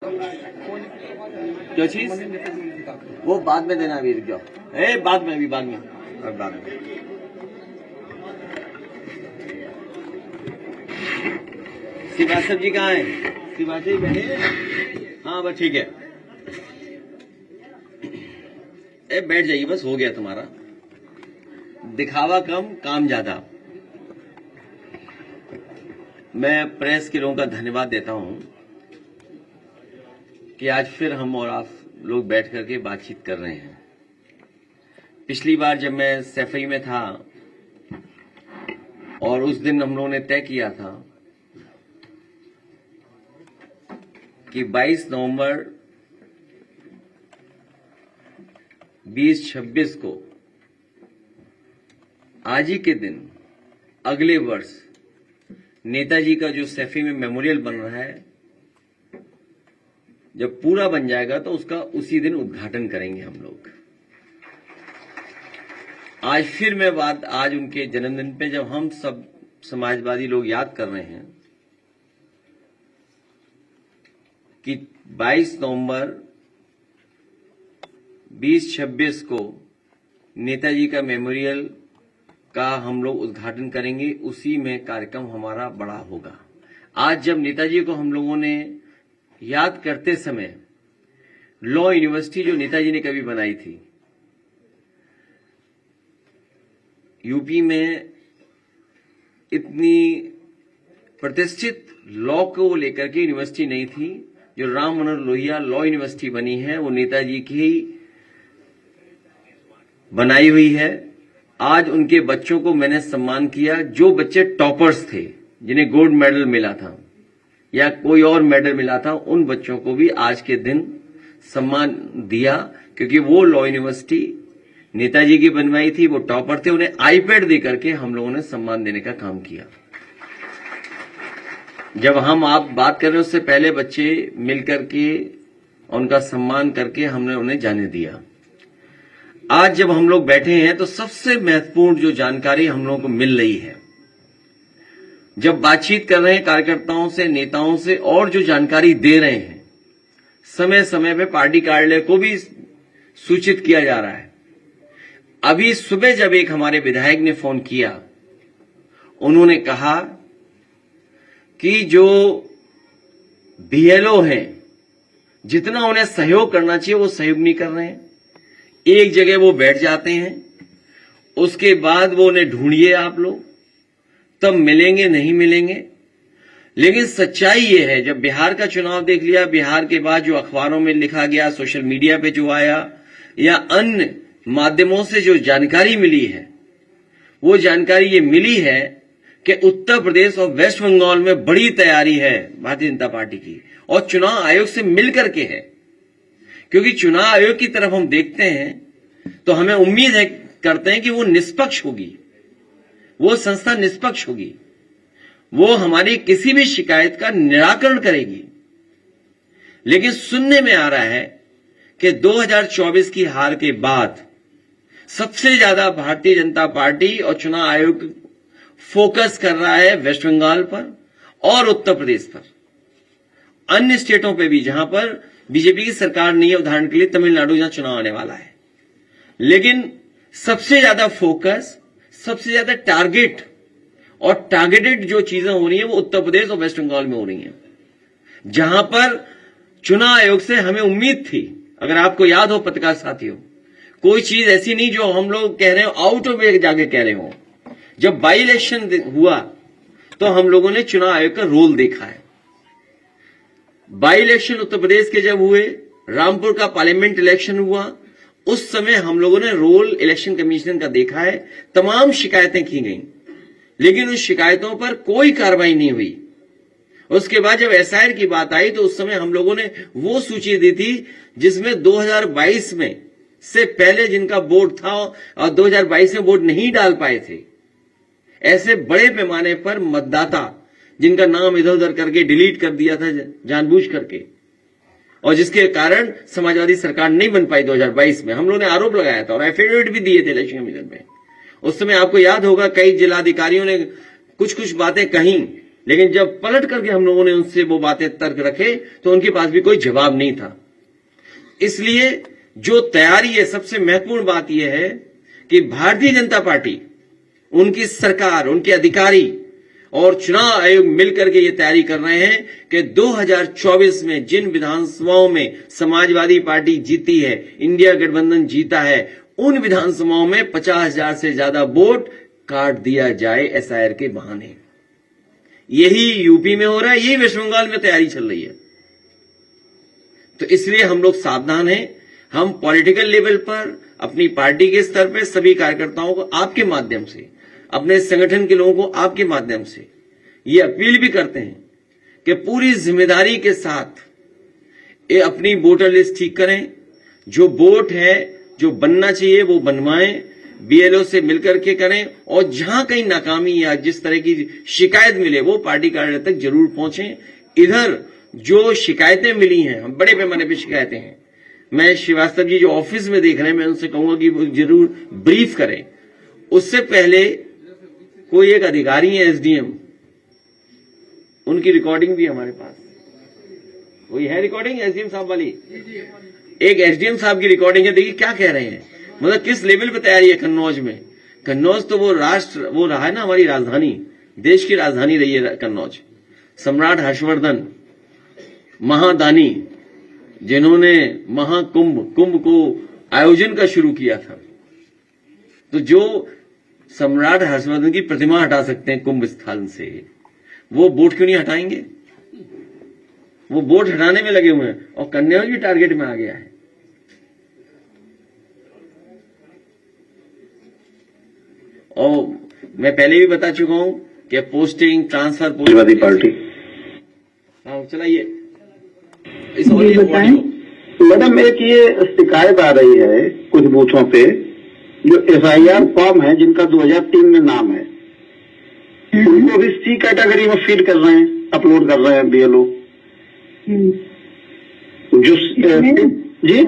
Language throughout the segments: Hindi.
क्या चीज? वो बाद में देना, अभी रुक जाओ। बाद में, अभी बाद में, अब बाद में। श्रीवास्तव जी कहाँ है? श्रीवास्तव जी बैठे? हाँ बस ठीक है। बैठ जाइए, बस हो गया तुम्हारा। दिखावा कम, काम ज्यादा। मैं प्रेस के लोगों का धन्यवाद देता हूं कि आज फिर हम और आप लोग बैठ करके बातचीत कर रहे हैं। पिछली बार जब मैं सैफई में था और उस दिन हम लोगों ने तय किया था कि 22 नवंबर 2026 को आज ही के दिन अगले वर्ष नेताजी का जो सैफई में मेमोरियल बन रहा है, जब पूरा बन जाएगा तो उसका उसी दिन उद्घाटन करेंगे हम लोग। आज फिर मैं बात, आज उनके जन्मदिन पे जब हम सब समाजवादी लोग याद कर रहे हैं कि 22 नवंबर 2026 को नेताजी का मेमोरियल का हम लोग उद्घाटन करेंगे, उसी में कार्यक्रम हमारा बड़ा होगा। आज जब नेताजी को हम लोगों ने याद करते समय लॉ यूनिवर्सिटी जो नेताजी ने कभी बनाई थी, यूपी में इतनी प्रतिष्ठित लॉ को लेकर के यूनिवर्सिटी नहीं थी, जो राम मनोहर लोहिया लॉ यूनिवर्सिटी बनी है वो नेताजी की ही बनाई हुई है। आज उनके बच्चों को मैंने सम्मान किया, जो बच्चे टॉपर्स थे, जिन्हें गोल्ड मेडल मिला था या कोई और मेडल मिला था, उन बच्चों को भी आज के दिन सम्मान दिया, क्योंकि वो लॉ यूनिवर्सिटी नेताजी की बनवाई थी, वो टॉपर थे। उन्हें आईपैड दे करके हम लोगों ने सम्मान देने का काम किया। जब हम आप बात कर रहे हैं उससे पहले बच्चे मिलकर के उनका सम्मान करके हमने उन्हें जाने दिया। आज जब हम लोग बैठे हैं तो सबसे महत्वपूर्ण जो जानकारी हम लोगों को मिल रही है, जब बातचीत कर रहे हैं कार्यकर्ताओं से, नेताओं से, और जो जानकारी दे रहे हैं, समय समय पे पार्टी कार्यालय को भी सूचित किया जा रहा है। अभी सुबह जब एक हमारे विधायक ने फोन किया, उन्होंने कहा कि जो बीएलओ हैं, जितना उन्हें सहयोग करना चाहिए वो सहयोग नहीं कर रहे हैं। एक जगह वो बैठ जाते हैं, उसके बाद वो उन्हें ढूंढिए आप लोग, तब मिलेंगे, नहीं मिलेंगे। लेकिन सच्चाई ये है, जब बिहार का चुनाव देख लिया, बिहार के बाद जो अखबारों में लिखा गया, सोशल मीडिया पे जो आया, या अन्य माध्यमों से जो जानकारी मिली है, वो जानकारी ये मिली है कि उत्तर प्रदेश और वेस्ट बंगाल में बड़ी तैयारी है भारतीय जनता पार्टी की, और चुनाव आयोग से मिलकर के है। क्योंकि चुनाव आयोग की तरफ हम देखते हैं तो हमें उम्मीद है, करते हैं कि वो निष्पक्ष होगी, वो संस्था निष्पक्ष होगी, वो हमारी किसी भी शिकायत का निराकरण करेगी। लेकिन सुनने में आ रहा है कि 2024 की हार के बाद सबसे ज्यादा भारतीय जनता पार्टी और चुनाव आयोग फोकस कर रहा है वेस्ट बंगाल पर और उत्तर प्रदेश पर, अन्य स्टेटों पे भी जहां पर बीजेपी की सरकार नहीं है, उदाहरण के लिए तमिलनाडु जहां चुनाव आने वाला है। लेकिन सबसे ज्यादा फोकस, सबसे ज्यादा टारगेट और टारगेटेड जो चीजें हो रही हैं वो उत्तर प्रदेश और वेस्ट बंगाल में हो रही हैं, जहां पर चुनाव आयोग से हमें उम्मीद थी। अगर आपको याद हो पत्रकार साथियों, कोई चीज ऐसी नहीं जो हम लोग कह रहे हो आउट ऑफ वे जाके कह रहे हो। जब बाई इलेक्शन हुआ तो हम लोगों ने चुनाव आयोग का रोल देखा है। बाई इलेक्शन उत्तर प्रदेश के जब हुए, रामपुर का पार्लियामेंट इलेक्शन हुआ, उस समय हम लोगों ने रोल इलेक्शन कमीशन का देखा है। तमाम शिकायतें की गई, लेकिन उन शिकायतों पर कोई कार्रवाई नहीं हुई। उसके बाद जब एसआईआर की बात आई तो उस समय हम लोगों ने वो सूची दी थी जिसमें 2022 में से पहले जिनका वोट था और 2022 में वोट नहीं डाल पाए थे, ऐसे बड़े पैमाने पर मतदाता जिनका नाम इधर उधर करके डिलीट कर दिया था जानबूझ करके, और जिसके कारण समाजवादी सरकार नहीं बन पाई 2022 में। हम लोगों ने आरोप लगाया था और एफिडेविट भी दिए थे इलेक्शन कमीशन में। उस समय आपको याद होगा कई जिलाधिकारियों ने कुछ कुछ बातें कही लेकिन जब पलट करके हम लोगों ने उनसे वो बातें तर्क रखे तो उनके पास भी कोई जवाब नहीं था। इसलिए जो तैयारी है, सबसे महत्वपूर्ण बात यह है कि भारतीय जनता पार्टी, उनकी सरकार, उनके अधिकारी और चुनाव आयोग मिलकर के ये तैयारी कर रहे हैं कि 2024 में जिन विधानसभाओं में समाजवादी पार्टी जीती है, इंडिया गठबंधन जीता है, उन विधानसभाओं में 50,000 से ज्यादा वोट काट दिया जाए एसआईआर के बहाने। यही यूपी में हो रहा है, यही वेस्ट बंगाल में तैयारी चल रही है। तो इसलिए हम लोग सावधान हैं। हम पॉलिटिकल लेवल पर, अपनी पार्टी के स्तर पर सभी कार्यकर्ताओं को आपके माध्यम से, अपने संगठन के लोगों को आपके माध्यम से ये अपील भी करते हैं कि पूरी जिम्मेदारी के साथ ये अपनी वोटर लिस्ट ठीक करें। जो वोट है, जो बनना चाहिए वो बनवाएं, बीएलओ से मिलकर के करें, और जहां कहीं नाकामी या जिस तरह की शिकायत मिले वो पार्टी कार्यालय तक जरूर पहुंचें। इधर जो शिकायतें मिली हैं, हम बड़े पैमाने पर शिकायतें हैं, मैं श्रीवास्तव जी जो ऑफिस में देख रहे हैं, मैं उनसे कहूंगा कि वो जरूर ब्रीफ करें। उससे पहले कोई एक अधिकारी है एसडीएम, उनकी रिकॉर्डिंग भी हमारे पास, कोई है रिकॉर्डिंग एसडीएम साहब वाली? एक एसडीएम साहब की रिकॉर्डिंग है, देखिए क्या कह रहे हैं, मतलब किस लेवल पे तैयारी है कन्नौज में। कन्नौज तो वो रहा है ना, हमारी राजधानी, देश की राजधानी रही है कन्नौज। सम्राट हर्षवर्धन महादानी, जिन्होंने कुंभ को आयोजन का शुरू किया था, तो जो सम्राट हर्षवर्धन की प्रतिमा हटा सकते हैं कुंभ स्थल से, वो बोट क्यों नहीं हटाएंगे? वो बोट हटाने में लगे हुए हैं और कन्नौज भी टारगेट में आ गया है। और मैं पहले भी बता चुका हूं कि पोस्टिंग ट्रांसफर समाजवादी पार्टी। हाँ चलाइए इस मैडम, एक ये शिकायत आ रही है कुछ बूथों पे, जो एफआईआर फॉर्म है जिनका 2003 में नाम है, उनको भी सी कैटेगरी में फीड कर रहे हैं, अपलोड कर रहे हैं बीएलओ। जो जी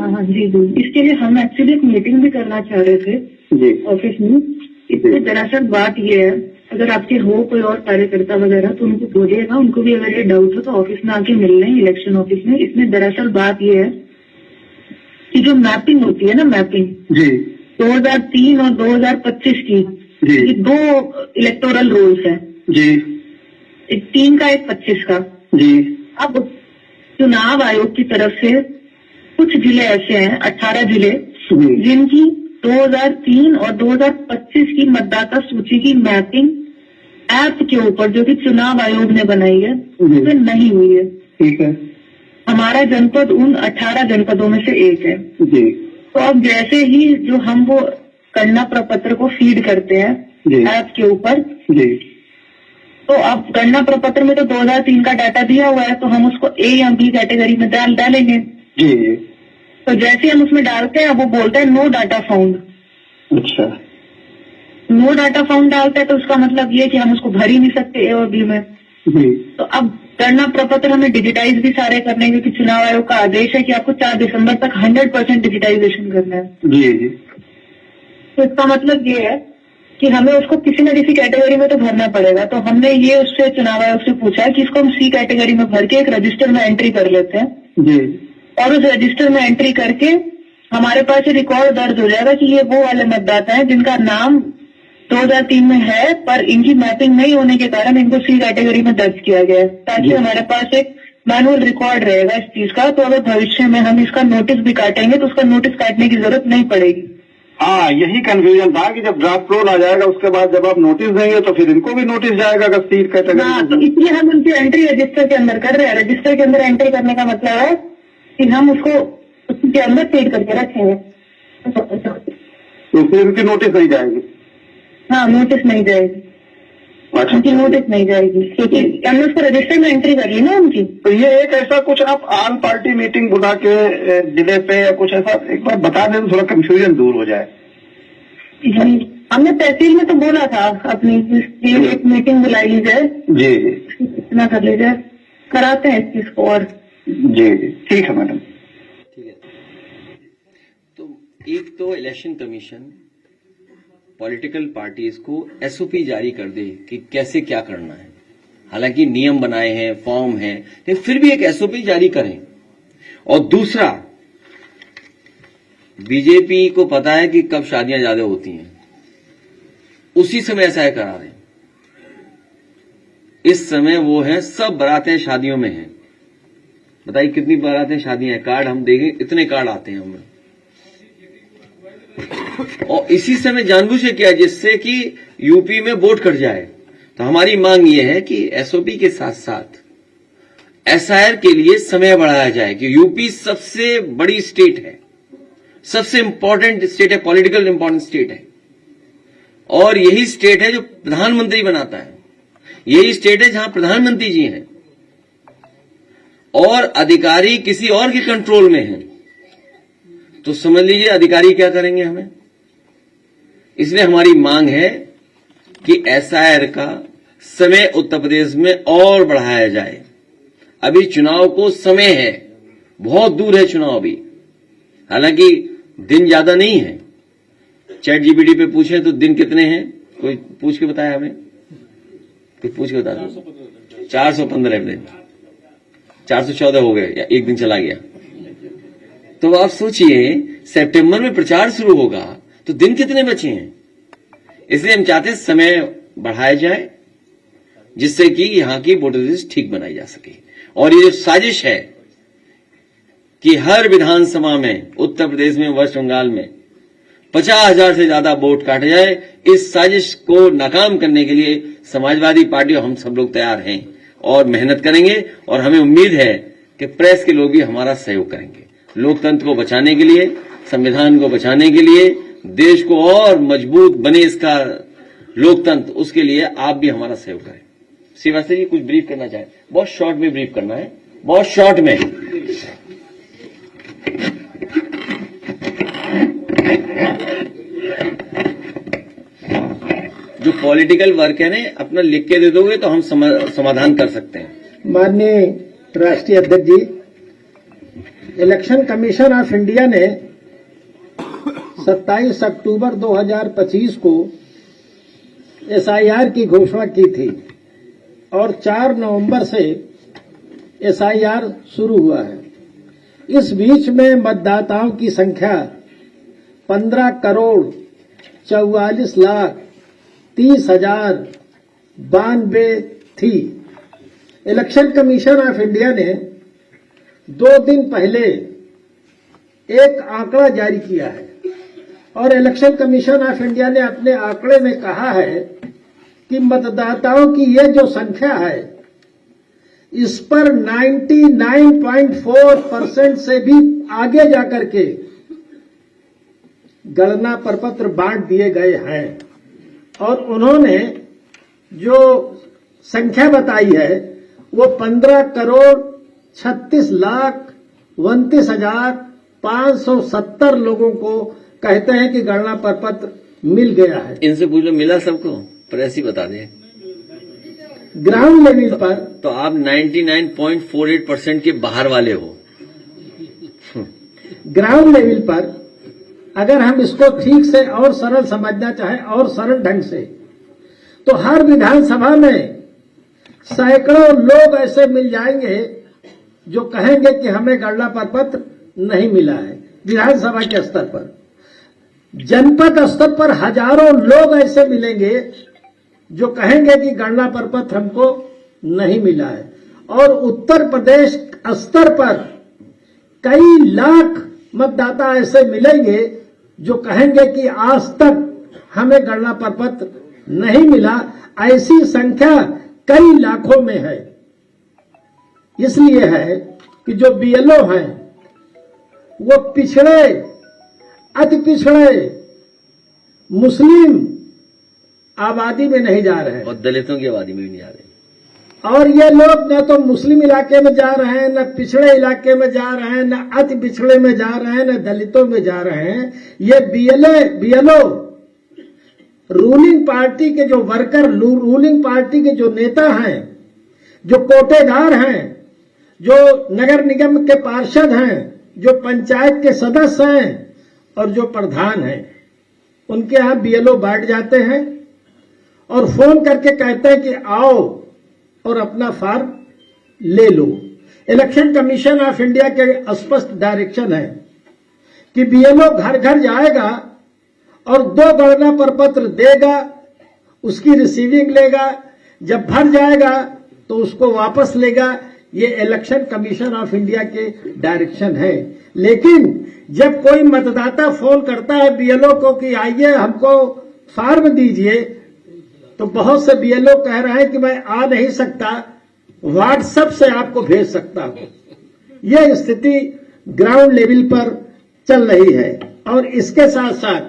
इसके लिए हम एक्चुअली एक मीटिंग भी करना चाह रहे थे जी ऑफिस में। इसमें दरअसल बात ये है, अगर आपके हो कोई और कार्यकर्ता वगैरह तो उनको बोलिएगा, उनको भी अगर ये डाउट हो तो ऑफिस में आके मिल लें, इलेक्शन ऑफिस में। इसमें दरअसल बात ये है कि जो मैपिंग होती है ना, मैपिंग जी 2003 और 2025 की, ये 2 इलेक्टोरल रोल्स है जी, एक 3 का एक 25 का जी। अब चुनाव आयोग की तरफ से कुछ जिले ऐसे हैं, 18 जिले, जिनकी 2003 और 2025 की मतदाता सूची की मैपिंग ऐप के ऊपर, जो कि चुनाव आयोग ने बनाई है, उसमें नहीं हुई है। ठीक है। हमारा जनपद उन 18 जनपदों में से एक है जी। तो अब जैसे ही जो हम वो गणना प्रपत्र को फीड करते हैं ऐप के ऊपर जी, तो अब गणना प्रपत्र में तो 2003 का डाटा दिया हुआ है, तो हम उसको ए या बी कैटेगरी में डालेंगे जी। तो जैसे हम उसमें डालते हैं वो बोलता है नो डाटा फाउंड। अच्छा, नो डाटा फाउंड डालता है तो उसका मतलब ये कि हम उसको भर ही नहीं सकते ए और बी में जी। तो अब गणना प्रपत्र हमें डिजिटाइज भी सारे करने हैं, क्योंकि चुनाव आयोग का आदेश है कि आपको 4 दिसंबर तक 100% डिजिटाइजेशन करना है जी जी। तो इसका मतलब ये है कि हमें उसको किसी न किसी कैटेगरी में तो भरना पड़ेगा। तो हमने ये उससे चुनाव आयोग से पूछा कि इसको हम सी कैटेगरी में भर के एक रजिस्टर में एंट्री कर लेते हैं जी, और उस रजिस्टर में एंट्री करके हमारे पास ये रिकॉर्ड दर्ज हो जाएगा कि ये वो वाले मतदाता हैं जिनका नाम 2003 में है, पर इनकी मैपिंग नहीं होने के कारण इनको सी कैटेगरी में दर्ज किया गया है, ताकि हमारे पास एक मैनुअल रिकॉर्ड रहेगा इस चीज का। तो अगर भविष्य में हम इसका नोटिस भी काटेंगे तो उसका नोटिस काटने की जरूरत नहीं पड़ेगी। हाँ, यही कंफ्यूजन था कि जब ड्राफ्ट रोल आ जाएगा उसके बाद जब आप नोटिस देंगे तो फिर इनको भी नोटिस जाएगा अगर सीट कैटेगरी। हाँ, तो इसलिए हम उनकी एंट्री रजिस्टर के अंदर कर रहे हैं। रजिस्टर के अंदर एंट्री करने का मतलब है कि हम उसको उसके अंदर फीड करके रखेंगे, तो फिर उनकी नोटिस नहीं जाएगी। हाँ, नोटिस नहीं जाएगी, अच्छा, उनकी नोटिस नहीं जाएगी, क्योंकि हमने उसको रजिस्टर में एंट्री कर ली ना उनकी। तो ये एक ऐसा कुछ आप आल पार्टी मीटिंग बुला के जिले पे या कुछ ऐसा एक बार बता दें तो थोड़ा कंफ्यूजन दूर हो जाए। हमने तहसील में तो बोला था अपनी एक मीटिंग बुलाई ली जाए जी, इतना कर लीजिए, कराते हैं इस चीज को। और जी जी, ठीक है मैडम। ठीक है। तो एक तो इलेक्शन कमीशन पॉलिटिकल पार्टीज को एसओपी जारी कर दे कि कैसे क्या करना है। हालांकि नियम बनाए हैं, फॉर्म है, लेकिन फिर भी एक एसओपी जारी करें। और दूसरा, बीजेपी को पता है कि कब शादियां ज्यादा होती हैं, उसी समय ऐसा करा रहे हैं। इस समय वो है, सब बारातें शादियों में हैं। बताइए कितनी बारातें शादियां हैं, कार्ड हम देंगे, इतने कार्ड आते हैं हमें। और इसी समय जानबूझ के किया जिससे कि यूपी में वोट कट जाए। तो हमारी मांग ये है कि एसओपी के साथ साथ एसआईआर के लिए समय बढ़ाया जाए कि यूपी सबसे बड़ी स्टेट है, सबसे इंपॉर्टेंट स्टेट है, पॉलिटिकल इंपॉर्टेंट स्टेट है, और यही स्टेट है जो प्रधानमंत्री बनाता है, यही स्टेट है जहां प्रधानमंत्री जी हैं और अधिकारी किसी और के कंट्रोल में हैं। तो समझ लीजिए अधिकारी क्या करेंगे हमें। इसलिए हमारी मांग है कि एसआईआर का समय उत्तर प्रदेश में और बढ़ाया जाए। अभी चुनाव को समय है, बहुत दूर है चुनाव अभी, हालांकि दिन ज्यादा नहीं है। चैट जीपीटी पे पूछे तो दिन कितने हैं, कोई पूछ के बताया हमें, कोई पूछ के बता दो। 415 दिन, 414 हो गए या एक दिन चला गया। तो आप सोचिए सितंबर में प्रचार शुरू होगा तो दिन कितने बचे हैं। इसलिए हम चाहते हैं समय बढ़ाया जाए जिससे कि यहां की वोटर लिस्ट ठीक बनाई जा सके। और ये जो साजिश है कि हर विधानसभा में उत्तर प्रदेश में, वेस्ट बंगाल में 50,000 से ज्यादा वोट काटे जाए, इस साजिश को नाकाम करने के लिए समाजवादी पार्टी और हम सब लोग तैयार हैं और मेहनत करेंगे। और हमें उम्मीद है कि प्रेस के लोग भी हमारा सहयोग करेंगे। लोकतंत्र को बचाने के लिए, संविधान को बचाने के लिए, देश को और मजबूत बने इसका लोकतंत्र, उसके लिए आप भी हमारा सहयोग करें। श्रीवास्तव जी कुछ ब्रीफ करना चाहें? बहुत शॉर्ट में ब्रीफ करना है, बहुत शॉर्ट में। जो पॉलिटिकल वर्क है ना, अपना लिख के दे दोगे तो हम समाधान कर सकते हैं। माननीय राष्ट्रीय अध्यक्ष जी, इलेक्शन कमीशन ऑफ इंडिया ने 27 अक्टूबर 2025 को एसआईआर की घोषणा की थी और 4 नवंबर से एसआईआर शुरू हुआ है। इस बीच में मतदाताओं की संख्या 15,44,30,092 थी। इलेक्शन कमीशन ऑफ इंडिया ने 2 दिन पहले एक आंकड़ा जारी किया है और इलेक्शन कमीशन ऑफ इंडिया ने अपने आंकड़े में कहा है कि मतदाताओं की ये जो संख्या है, इस पर 99.4% से भी आगे जाकर के गणना प्रपत्र बांट दिए गए हैं। और उन्होंने जो संख्या बताई है वो 15,36,29,570 लोगों को कहते हैं कि गणना प्रपत्र मिल गया है। इनसे पूछ लो मिला सबको, प्रेस ही बता दे। ग्राउंड लेवल पर तो आप 99.48% के बाहर वाले हो। ग्राउंड लेवल पर अगर हम इसको ठीक से और सरल समझना चाहें और सरल ढंग से, तो हर विधानसभा में सैकड़ों लोग ऐसे मिल जाएंगे जो कहेंगे कि हमें गणना प्रपत्र नहीं मिला है। विधानसभा के स्तर पर, जनपद स्तर पर हजारों लोग ऐसे मिलेंगे जो कहेंगे कि गणना प्रपत्र हमको नहीं मिला है। और उत्तर प्रदेश स्तर पर कई लाख मतदाता ऐसे मिलेंगे जो कहेंगे कि आज तक हमें गणना प्रपत्र नहीं मिला। ऐसी संख्या कई लाखों में है। इसलिए है कि जो बीएलओ हैं वो पिछड़े, अति पिछड़े मुस्लिम आबादी में नहीं जा रहे हैं और दलितों की आबादी में भी नहीं जा रहे। और ये लोग न तो मुस्लिम इलाके में जा रहे हैं, न पिछड़े इलाके में जा रहे हैं, न अति पिछड़े में जा रहे हैं, न दलितों में जा रहे हैं। ये बीएलओ रूलिंग पार्टी के जो वर्कर, रूलिंग पार्टी के जो नेता हैं, जो कोटेदार हैं, जो नगर निगम के पार्षद हैं, जो पंचायत के सदस्य हैं और जो प्रधान हैं, उनके यहां बीएलओ बैठ जाते हैं और फोन करके कहते हैं कि आओ और अपना फॉर्म ले लो। इलेक्शन कमीशन ऑफ इंडिया के स्पष्ट डायरेक्शन है कि बीएलओ घर घर जाएगा और 2 गणना प्रपत्र देगा, उसकी रिसीविंग लेगा, जब भर जाएगा तो उसको वापस लेगा। ये इलेक्शन कमीशन ऑफ इंडिया के डायरेक्शन है। लेकिन जब कोई मतदाता फोन करता है बीएलओ को कि आइए हमको फॉर्म दीजिए, तो बहुत से बीएलओ कह रहे हैं कि मैं आ नहीं सकता, व्हाट्सएप से आपको भेज सकता हूं। यह स्थिति ग्राउंड लेवल पर चल रही है। और इसके साथ साथ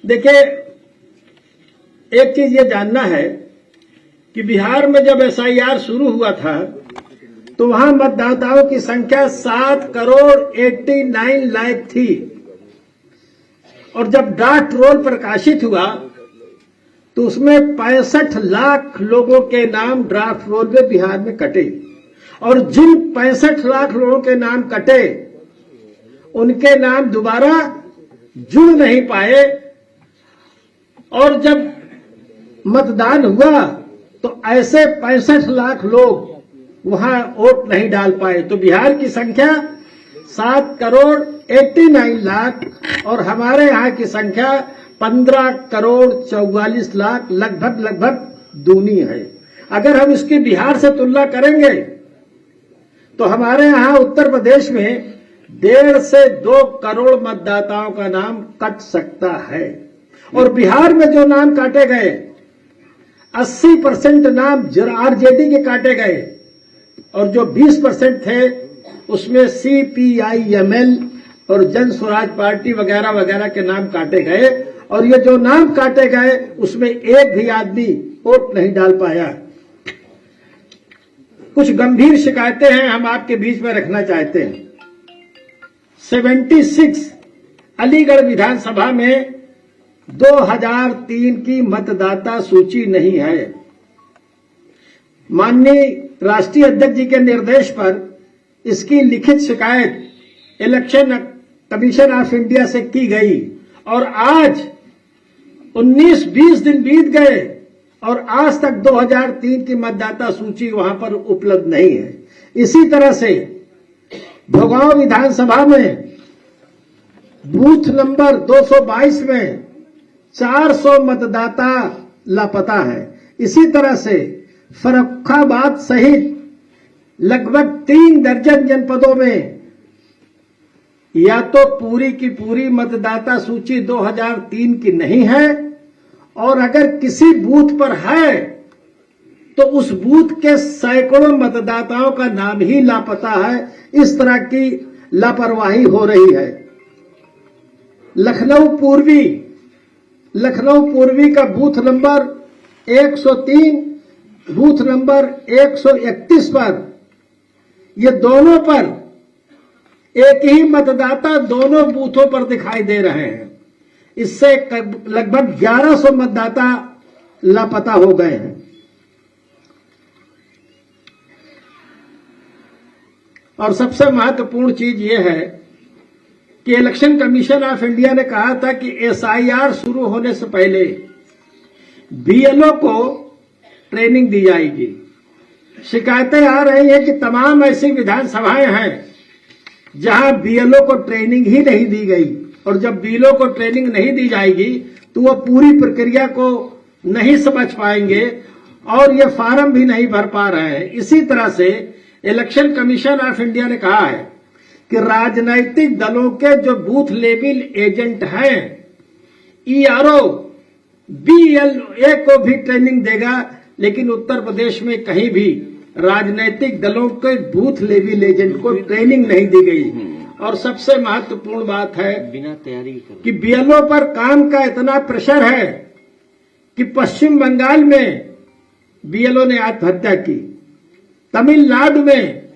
देखिए, एक चीज ये जानना है कि बिहार में जब एसआईआर शुरू हुआ था तो वहां मतदाताओं की संख्या 7,89,00,000 थी, और जब ड्राफ्ट रोल प्रकाशित हुआ तो उसमें 65 लाख लोगों के नाम ड्राफ्ट रोल में बिहार में कटे। और जिन 65 लाख लोगों के नाम कटे उनके नाम दोबारा जुड़ नहीं पाए, और जब मतदान हुआ तो ऐसे 65 लाख लोग वहां वोट नहीं डाल पाए। तो बिहार की संख्या 7,89,00,000 और हमारे यहाँ की संख्या 15,44,00,000 लगभग दूनी है। अगर हम इसकी बिहार से तुलना करेंगे तो हमारे यहाँ उत्तर प्रदेश में 1.5 से 2 करोड़ मतदाताओं का नाम कट सकता है। और बिहार में जो नाम काटे गए 80% नाम आरजेडी के काटे गए, और जो 20% थे उसमें सीपीआईएमएल और जन स्वराज पार्टी वगैरह वगैरह के नाम काटे गए। और ये जो नाम काटे गए उसमें एक भी आदमी वोट नहीं डाल पाया। कुछ गंभीर शिकायतें हैं, हम आपके बीच में रखना चाहते हैं। 76 अलीगढ़ विधानसभा में 2003 की मतदाता सूची नहीं है। माननीय राष्ट्रीय अध्यक्ष जी के निर्देश पर इसकी लिखित शिकायत इलेक्शन कमीशन ऑफ इंडिया से की गई, और आज 19-20 दिन बीत गए और आज तक 2003 की मतदाता सूची वहां पर उपलब्ध नहीं है। इसी तरह से भोगांव विधानसभा में बूथ नंबर 222 में 400 मतदाता लापता है। इसी तरह से फर्रुखाबाद सहित लगभग 3 दर्जन जनपदों में या तो पूरी की पूरी मतदाता सूची 2003 की नहीं है, और अगर किसी बूथ पर है तो उस बूथ के सैकड़ों मतदाताओं का नाम ही लापता है। इस तरह की लापरवाही हो रही है। लखनऊ पूर्वी का बूथ नंबर 103, बूथ नंबर 131 पर, ये दोनों पर एक ही मतदाता दोनों बूथों पर दिखाई दे रहे हैं। इससे लगभग 1100 मतदाता लापता हो गए हैं। और सबसे महत्वपूर्ण चीज ये है कि इलेक्शन कमीशन ऑफ इंडिया ने कहा था कि एसआईआर शुरू होने से पहले बीएलओ को ट्रेनिंग दी जाएगी। शिकायतें आ रही है कि तमाम ऐसी विधानसभाएं हैं जहां बीएलओ को ट्रेनिंग ही नहीं दी गई, और जब बीएलओ को ट्रेनिंग नहीं दी जाएगी तो वो पूरी प्रक्रिया को नहीं समझ पाएंगे और ये फार्म भी नहीं भर पा रहे हैं। इसी तरह से इलेक्शन कमीशन ऑफ इंडिया ने कहा है कि राजनैतिक दलों के जो बूथ लेवल एजेंट हैं, ईआरओ बीएलए को भी ट्रेनिंग देगा, लेकिन उत्तर प्रदेश में कहीं भी राजनीतिक दलों के बूथ लेवल एजेंट को ट्रेनिंग नहीं दी गई। और सबसे महत्वपूर्ण बात है बिना तैयारी कि बीएलओ पर काम का इतना प्रेशर है कि पश्चिम बंगाल में बीएलओ ने आत्महत्या की, तमिलनाडु में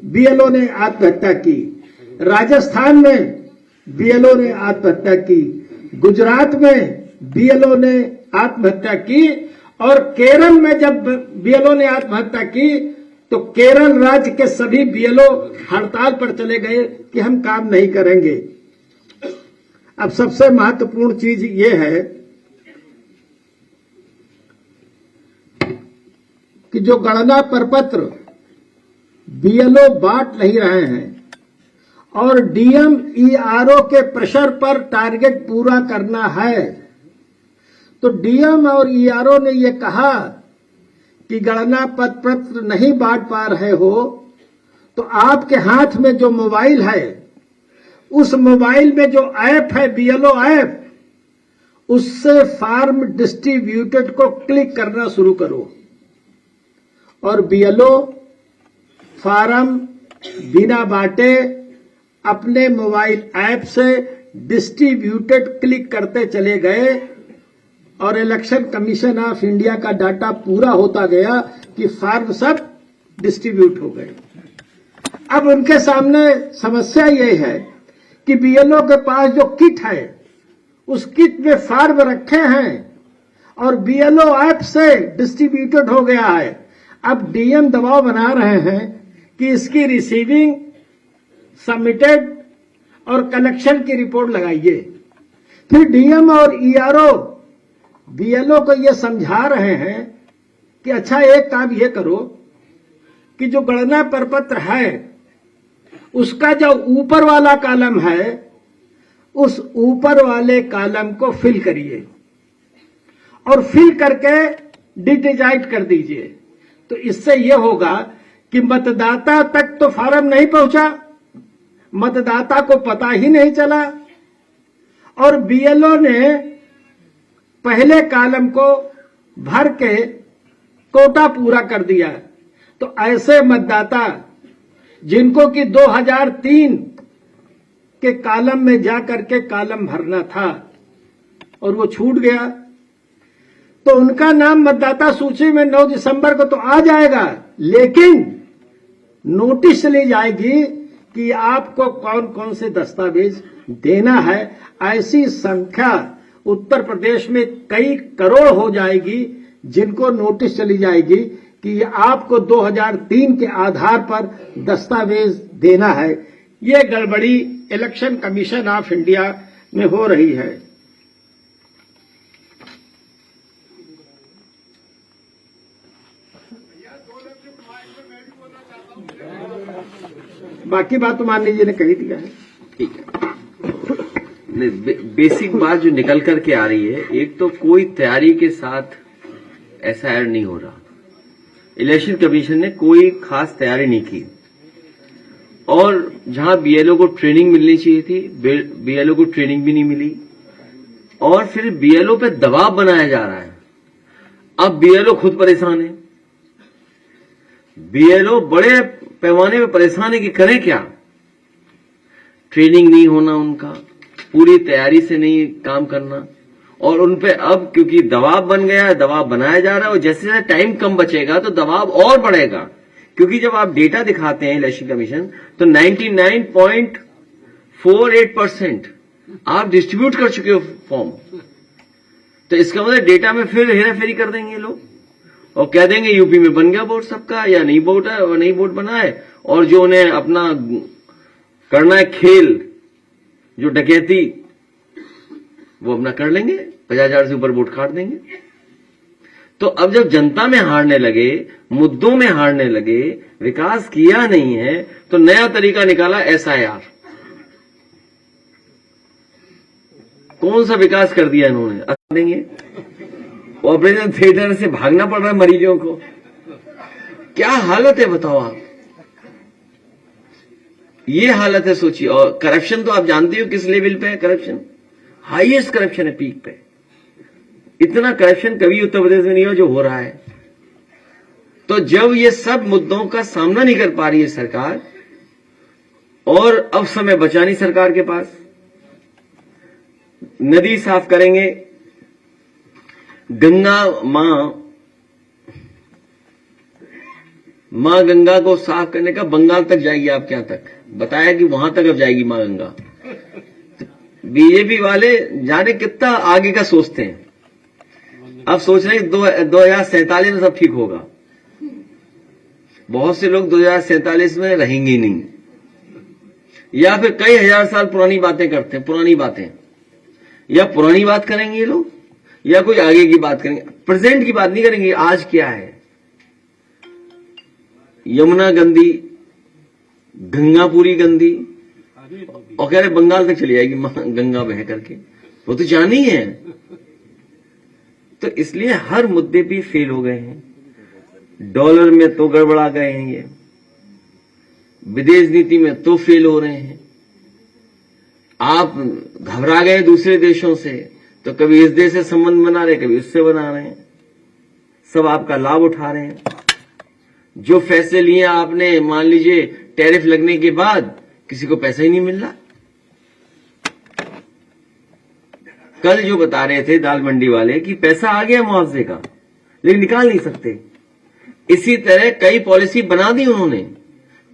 बीएलओ ने आत्महत्या की, राजस्थान में बीएलओ ने आत्महत्या की, गुजरात में बीएलओ ने आत्महत्या की, और केरल में जब बीएलओ ने आत्महत्या की तो केरल राज्य के सभी बीएलओ हड़ताल पर चले गए कि हम काम नहीं करेंगे। अब सबसे महत्वपूर्ण चीज ये है कि जो गणना प्रपत्र बीएलओ बांट नहीं रहे हैं और डीएम ईआरओ के प्रेशर पर टारगेट पूरा करना है, तो डीएम और ईआरओ ने ये कहा कि गणना प्रपत्र नहीं बांट पा रहे हो तो आपके हाथ में जो मोबाइल है, उस मोबाइल में जो ऐप है बीएलओ ऐप, उससे फार्म डिस्ट्रीब्यूटेड को क्लिक करना शुरू करो और बीएलओ फार्म बिना बांटे अपने मोबाइल ऐप से डिस्ट्रीब्यूटेड क्लिक करते चले गए और इलेक्शन कमीशन ऑफ इंडिया का डाटा पूरा होता गया कि फार्म सब डिस्ट्रीब्यूट हो गए। अब उनके सामने समस्या ये है कि बीएलओ के पास जो किट है, उस किट में फार्म रखे हैं और बीएलओ ऐप से डिस्ट्रीब्यूटेड हो गया है। अब डीएम दबाव बना रहे हैं कि इसकी रिसीविंग, सबमिटेड और कलेक्शन की रिपोर्ट लगाइए। फिर डीएम और ईआरओ बीएलओ को यह समझा रहे हैं कि अच्छा एक काम ये करो कि जो गणना प्रपत्र है उसका जो ऊपर वाला कॉलम है, उस ऊपर वाले कॉलम को फिल करिए और फिल करके डिजिटाइज कर दीजिए। तो इससे यह होगा कि मतदाता तक तो फार्म नहीं पहुंचा, मतदाता को पता ही नहीं चला और बीएलओ ने पहले कॉलम को भर के कोटा पूरा कर दिया। तो ऐसे मतदाता जिनको कि 2003 के कॉलम में जाकर के कॉलम भरना था और वो छूट गया, तो उनका नाम मतदाता सूची में 9 दिसंबर को तो आ जाएगा, लेकिन नोटिस चली जाएगी कि आपको कौन कौन से दस्तावेज देना है। ऐसी संख्या उत्तर प्रदेश में कई करोड़ हो जाएगी जिनको नोटिस चली जाएगी कि आपको 2003 के आधार पर दस्तावेज देना है। ये गड़बड़ी इलेक्शन कमीशन ऑफ इंडिया में हो रही है। बाकी बात तो मान लीजिए ने कही दिया है। ठीक है, बेसिक बात जो निकल करके आ रही है, एक तो कोई तैयारी के साथ एसआईआर नहीं हो रहा, इलेक्शन कमीशन ने कोई खास तैयारी नहीं की और जहां बीएलओ को ट्रेनिंग मिलनी चाहिए थी, बीएलओ को ट्रेनिंग भी नहीं मिली और फिर बीएलओ पे दबाव बनाया जा रहा है। अब बीएलओ खुद परेशान है, बीएलओ बड़े पैमाने पे परेशान है कि करें क्या। ट्रेनिंग नहीं होना, उनका पूरी तैयारी से नहीं काम करना और उनपे अब क्योंकि दबाव बन गया है, दबाव बनाया जा रहा है और जैसे जैसे टाइम कम बचेगा तो दबाव और बढ़ेगा। क्योंकि जब आप डेटा दिखाते हैं इलेक्शन कमीशन तो 99.48% आप डिस्ट्रीब्यूट कर चुके हो फॉर्म, तो इसका मतलब डेटा में फिर हेराफेरी कर देंगे लोग और कह देंगे यूपी में बन गया वोट सबका या नहीं वोट है और नहीं वोट बना है, और जो उन्हें अपना करना है खेल, जो डकैती, वो अपना कर लेंगे, 50,000 से ऊपर वोट काट देंगे। तो अब जब जनता में हारने लगे, मुद्दों में हारने लगे, विकास किया नहीं है, तो नया तरीका निकाला एसआईआर। कौन सा विकास कर दिया इन्होंने? देंगे ऑपरेशन थिएटर से भागना पड़ रहा है मरीजों को। क्या हालत है बताओ आप, ये हालत है सोचिए। और करप्शन तो आप जानते हो किस लेवल पे है करप्शन, हाईएस्ट करप्शन है, पीक पे। इतना करप्शन कभी उत्तर प्रदेश में नहीं हो जो हो रहा है। तो जब ये सब मुद्दों का सामना नहीं कर पा रही है सरकार और अब समय बचा नहीं सरकार के पास, नदी साफ करेंगे, गंगा मां गंगा को साफ करने का बंगाल तक जाएगी, आपके यहां तक बताया कि वहां तक अब जाएगी मां गंगा। बीजेपी वाले जाने कितना आगे का सोचते हैं, अब सोच रहे हैं 2047 में सब ठीक होगा। बहुत से लोग 2047 में रहेंगे ही नहीं, या फिर कई हजार साल पुरानी बातें करते हैं, पुरानी बातें, या पुरानी बात करेंगे ये लोग या कोई आगे की बात करेंगे, प्रेजेंट की बात नहीं करेंगे। आज क्या है, यमुना गंदी, गंगा पूरी गंदी, और कह रहे बंगाल तक चली जाएगी गंगा बह करके। वो तो जानी है। तो इसलिए हर मुद्दे पे फेल हो गए हैं। डॉलर में तो गड़बड़ा गए हैं, ये विदेश नीति में तो फेल हो रहे हैं। आप घबरा गए दूसरे देशों से, तो कभी इस देश से संबंध बना रहे, कभी उससे बना रहे हैं। सब आपका लाभ उठा रहे हैं। जो फैसले लिए आपने, मान लीजिए टैरिफ लगने के बाद किसी को पैसा ही नहीं मिल रहा। कल जो बता रहे थे दाल मंडी वाले कि पैसा आ गया मुआवजे का, लेकिन निकाल नहीं सकते। इसी तरह कई पॉलिसी बना दी उन्होंने।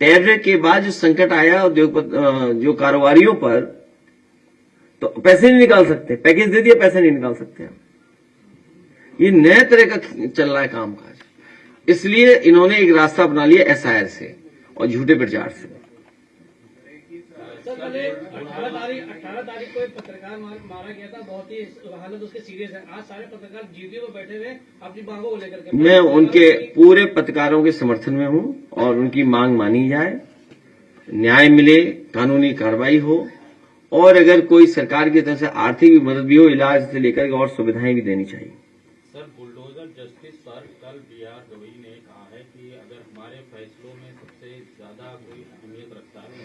टैरिफ के बाद जो संकट आया जो कारोबारियों पर, तो पैसे नहीं निकाल सकते। पैकेज दे दिया, पैसे नहीं निकाल सकते। ये नए तरह का चल रहा है कामकाज। इसलिए इन्होंने एक रास्ता अपना लिया एसआईआर से और झूठे प्रचार से। 18 तारीख को एक पत्रकार मारा गया था, बहुत ही हालत उसके सीरियस है। आज सारे पत्रकार जीडी में बैठे हुए अपनी मांगों को लेकर के। मैं उनके पूरे पत्रकारों के समर्थन में हूं और उनकी मांग मानी जाए, न्याय मिले, कानूनी कार्रवाई हो, और अगर कोई सरकार की तरफ से आर्थिक भी मदद भी हो, इलाज से लेकर और सुविधाएं भी देनी चाहिए। सर, बुलडोजर जस्टिस सर कल बीआर गवई ने कहा है कि अगर हमारे फैसलों में सबसे ज्यादा कोई अहमियत रखता है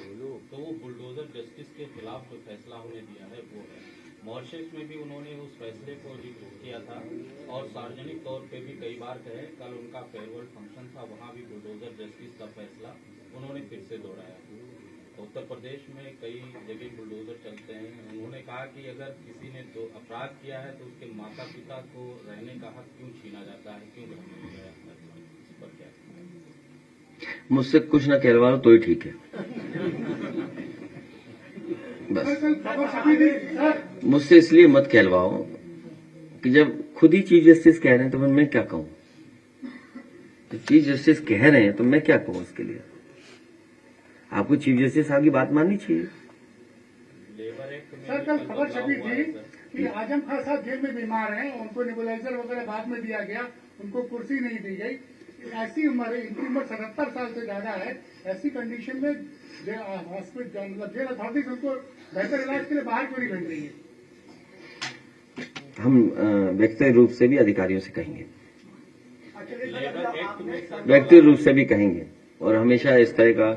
तो वो बुलडोजर जस्टिस के खिलाफ जो फैसला उन्हें दिया है वो है। मॉरिशस में भी उन्होंने उस फैसले को रिपोर्ट किया था और सार्वजनिक तौर पे भी कई बार कहे। कल उनका फेयरवेल फंक्शन था, वहां भी बुलडोजर जस्टिस का फैसला उन्होंने फिर से दोहराया। उत्तर प्रदेश में कई जगह बुलडोजर चलते हैं। उन्होंने कहा कि अगर किसी ने तो अपराध किया है तो उसके माता पिता को रहने का हक क्यों छीना जाता है, क्यों ग्रहण किया जाता है, इस पर क्या? मुझसे कुछ ना कहलवा लो तो ही ठीक है। बस मुझसे इसलिए मत कहलवाओ कि जब खुद ही चीफ जस्टिस कह रहे हैं तो मैं क्या कहूं। तो चीफ जस्टिस कह रहे हैं तो मैं क्या कहूं इसके लिए। आपको चीफ जस्टिस साहब की बात माननी चाहिए। सर, कल खबर छपी थी कि आजम खान साहब जेल में बीमार हैं, उनको नेबुलाइजर वगैरह बाद में दिया गया, उनको कुर्सी नहीं दी गई। ऐसी उम्र, इनकी उम्र 77 साल से ज्यादा है। ऐसी कंडीशन में हॉस्पिटल मतलब जेल अथॉरिटीज उनको बेहतर इलाज के लिए बाहर क्यों नहीं भेज रही है? हम व्यक्तिगत रूप से भी अधिकारियों से कहेंगे, व्यक्तिगत रूप से भी कहेंगे, और हमेशा इस तरह का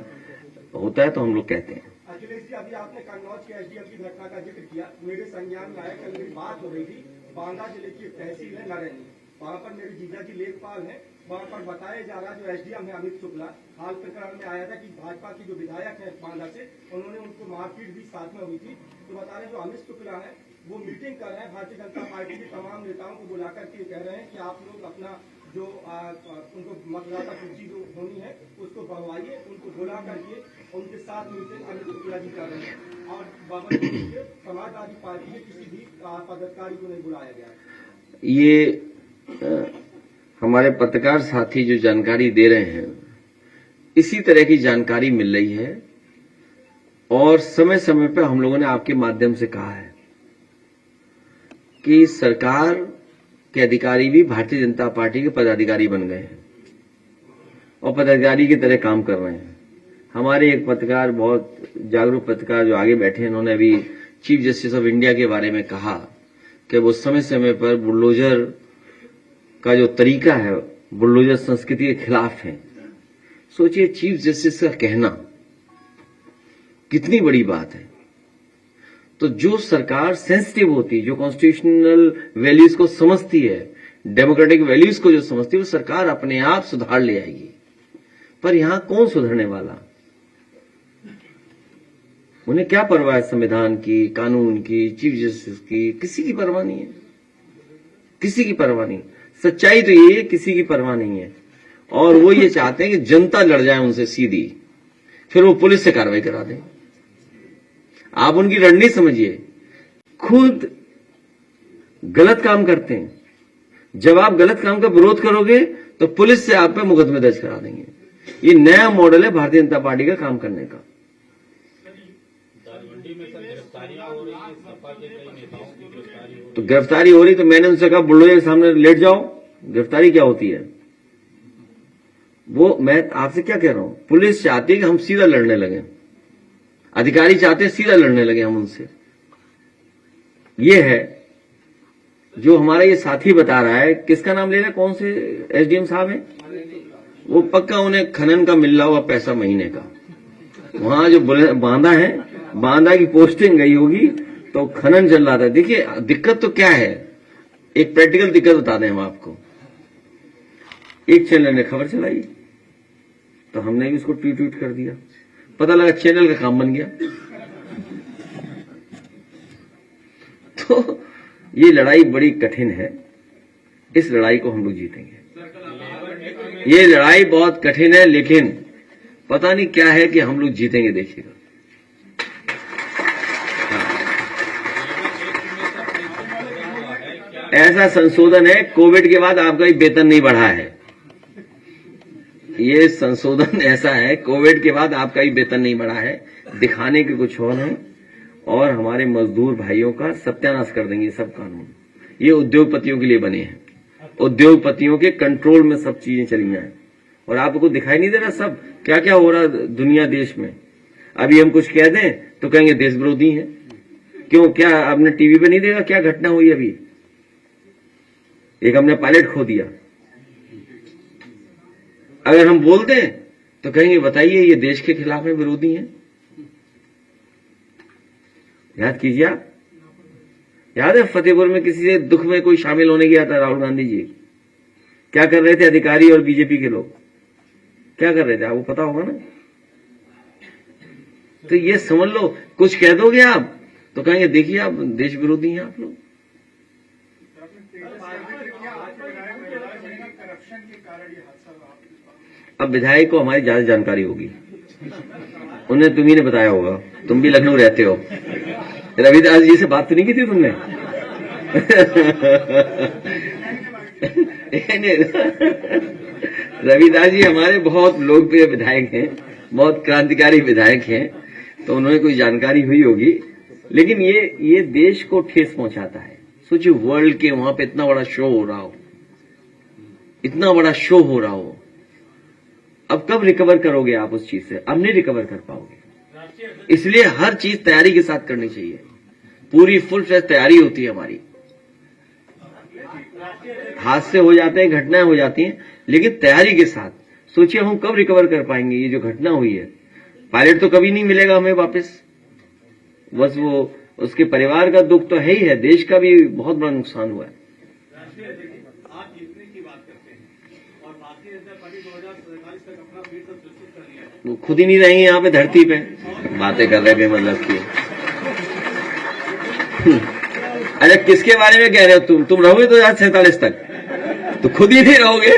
होता है तो हम लोग कहते हैं। अखिलेश जी, अभी आपने कन्नौज के एसडीएम की घटना का जिक्र किया। मेरे संज्ञान में आया, कल मेरी बात हो रही थी। बांदा जिले की एक तहसील है नरैनी, वहाँ पर मेरे जीजा जी लेखपाल हैं। वहाँ पर बताया जा रहा, जो एसडीएम है अमित शुक्ला, हाल प्रकरण में आया था कि भाजपा की जो विधायक है बांदा से, उन्होंने उनको मारपीट भी साथ में हुई थी। तो बता रहे जो अमित शुक्ला है वो मीटिंग कर रहे हैं भारतीय जनता पार्टी के तमाम नेताओं को बुलाकर के कह रहे हैं कि आप लोग अपना जो उनको मतदाता सूची जो होनी है उसको बढ़वाइए, उनको बुला करके उनके साथ मीटिंग अमित शुक्ला जी कर रहे हैं। और बाबा समाजवादी पार्टी के किसी भी पदाधिकारी को नहीं बुलाया गया। ये हमारे पत्रकार साथी जो जानकारी दे रहे हैं, इसी तरह की जानकारी मिल रही है, और समय समय पर हम लोगों ने आपके माध्यम से कहा है कि सरकार के अधिकारी भी भारतीय जनता पार्टी के पदाधिकारी बन गए हैं और पदाधिकारी की तरह काम कर रहे हैं। हमारे एक पत्रकार, बहुत जागरूक पत्रकार जो आगे बैठे हैं, उन्होंने अभी चीफ जस्टिस ऑफ इंडिया के बारे में कहा कि वो समय समय पर बुलडोजर का जो तरीका है, बुलडोजर संस्कृति के खिलाफ है। सोचिए, चीफ जस्टिस का कहना कितनी बड़ी बात है। तो जो सरकार सेंसिटिव होती है, जो कॉन्स्टिट्यूशनल वैल्यूज को समझती है, डेमोक्रेटिक वैल्यूज को जो समझती है, वो सरकार अपने आप सुधार ले आएगी। पर यहां कौन सुधरने वाला? उन्हें क्या परवाह है संविधान की, कानून की, चीफ जस्टिस की? किसी की परवाह नहीं है, किसी की परवाह नहीं। सच्चाई तो ये है, किसी की परवाह नहीं है। और वो ये चाहते हैं कि जनता लड़ जाए उनसे सीधी, फिर वो पुलिस से कार्रवाई करा दें। आप उनकी रणनीति समझिए। खुद गलत काम करते हैं, जब आप गलत काम का विरोध करोगे तो पुलिस से आप पे मुकदमे दर्ज करा देंगे। ये नया मॉडल है भारतीय जनता पार्टी का काम करने का। तो गिरफ्तारी हो रही, तो मैंने उनसे कहा बुलडोजर के सामने लेट जाओ। गिरफ्तारी क्या होती है? वो मैं आपसे क्या कह रहा हूं, पुलिस चाहती है कि हम सीधा लड़ने लगे, अधिकारी चाहते हैं सीधा लड़ने लगे हम उनसे। ये है जो हमारा ये साथी बता रहा है। किसका नाम ले रहा है, कौन से एसडीएम साहब हैं? वो पक्का उन्हें खनन का मिल रहा हुआ पैसा महीने का, वहां जो बांदा है, बांदा की पोस्टिंग गई होगी तो खनन चल रहा था। देखिए दिक्कत तो क्या है, एक प्रैक्टिकल दिक्कत बता दें हम आपको। एक चैनल ने खबर चलाई तो हमने भी उसको ट्वीट कर दिया, पता लगा चैनल का काम बन गया। तो ये लड़ाई बड़ी कठिन है, इस लड़ाई को हम लोग जीतेंगे। ये लड़ाई बहुत कठिन है, लेकिन पता नहीं क्या है कि हम लोग जीतेंगे, देखिएगा। ऐसा संशोधन है, कोविड के बाद आपका भी वेतन नहीं बढ़ा है। ये संशोधन ऐसा है, कोविड के बाद आपका भी वेतन नहीं बढ़ा है, दिखाने के कुछ और है, और हमारे मजदूर भाइयों का सत्यानाश कर देंगे सब कानून। ये उद्योगपतियों के लिए बने हैं, उद्योगपतियों के कंट्रोल में सब चीजें चली जाए। और आपको दिखाई नहीं दे रहा सब क्या क्या हो रहा दुनिया देश में? अभी हम कुछ कह दें तो कहेंगे देश विरोधी हैं। क्यों? क्या आपने टीवी पे नहीं देखा क्या घटना हुई? अभी एक हमने पायलट खो दिया, अगर हम बोल दें तो कहेंगे बताइए ये देश के खिलाफ में विरोधी हैं। याद कीजिए, आप याद है फतेहपुर में किसी से दुख में कोई शामिल होने गया था, राहुल गांधी जी क्या कर रहे थे? अधिकारी और बीजेपी के लोग क्या कर रहे थे, आपको पता होगा ना। तो ये समझ लो, कुछ कह दोगे आप तो कहेंगे देखिए आप देश विरोधी हैं आप लोग। अब विधायक को हमारी ज्यादा जानकारी होगी, उन्हें तुम्ही ने बताया होगा, तुम भी लखनऊ रहते हो। रविदास जी से बात तो नहीं की थी तुमने? रविदास जी हमारे बहुत लोकप्रिय विधायक हैं, बहुत क्रांतिकारी विधायक हैं, तो उन्हें कोई जानकारी हुई होगी। लेकिन ये देश को ठेस पहुंचाता है। सोचिए वर्ल्ड के वहां पे इतना बड़ा शो हो रहा हो, इतना बड़ा शो हो रहा हो, अब कब रिकवर करोगे आप उस चीज से? अब नहीं रिकवर कर पाओगे। इसलिए हर चीज तैयारी के साथ करनी चाहिए, पूरी फुल फ्लैश तैयारी होती है हमारी। हादसे हो जाते हैं, घटनाएं हो जाती हैं, लेकिन तैयारी के साथ। सोचिए हम कब रिकवर कर पाएंगे? ये जो घटना हुई है, पायलट तो कभी नहीं मिलेगा हमें वापस, बस वो उसके परिवार का दुख तो है ही है, देश का भी बहुत बड़ा नुकसान हुआ है। आप जीतने की बात करते हैं और भारतीय जनता पार्टी 2047 तक अपना फिर से सुनिश्चित कर लिया है। वो खुद ही नहीं रहेंगे यहाँ पे धरती पे, बातें कर रहे बेमतलब की। अरे किसके बारे में कह रहे हो तुम रहोगे 2047 तक, तो खुद ही नहीं रहोगे।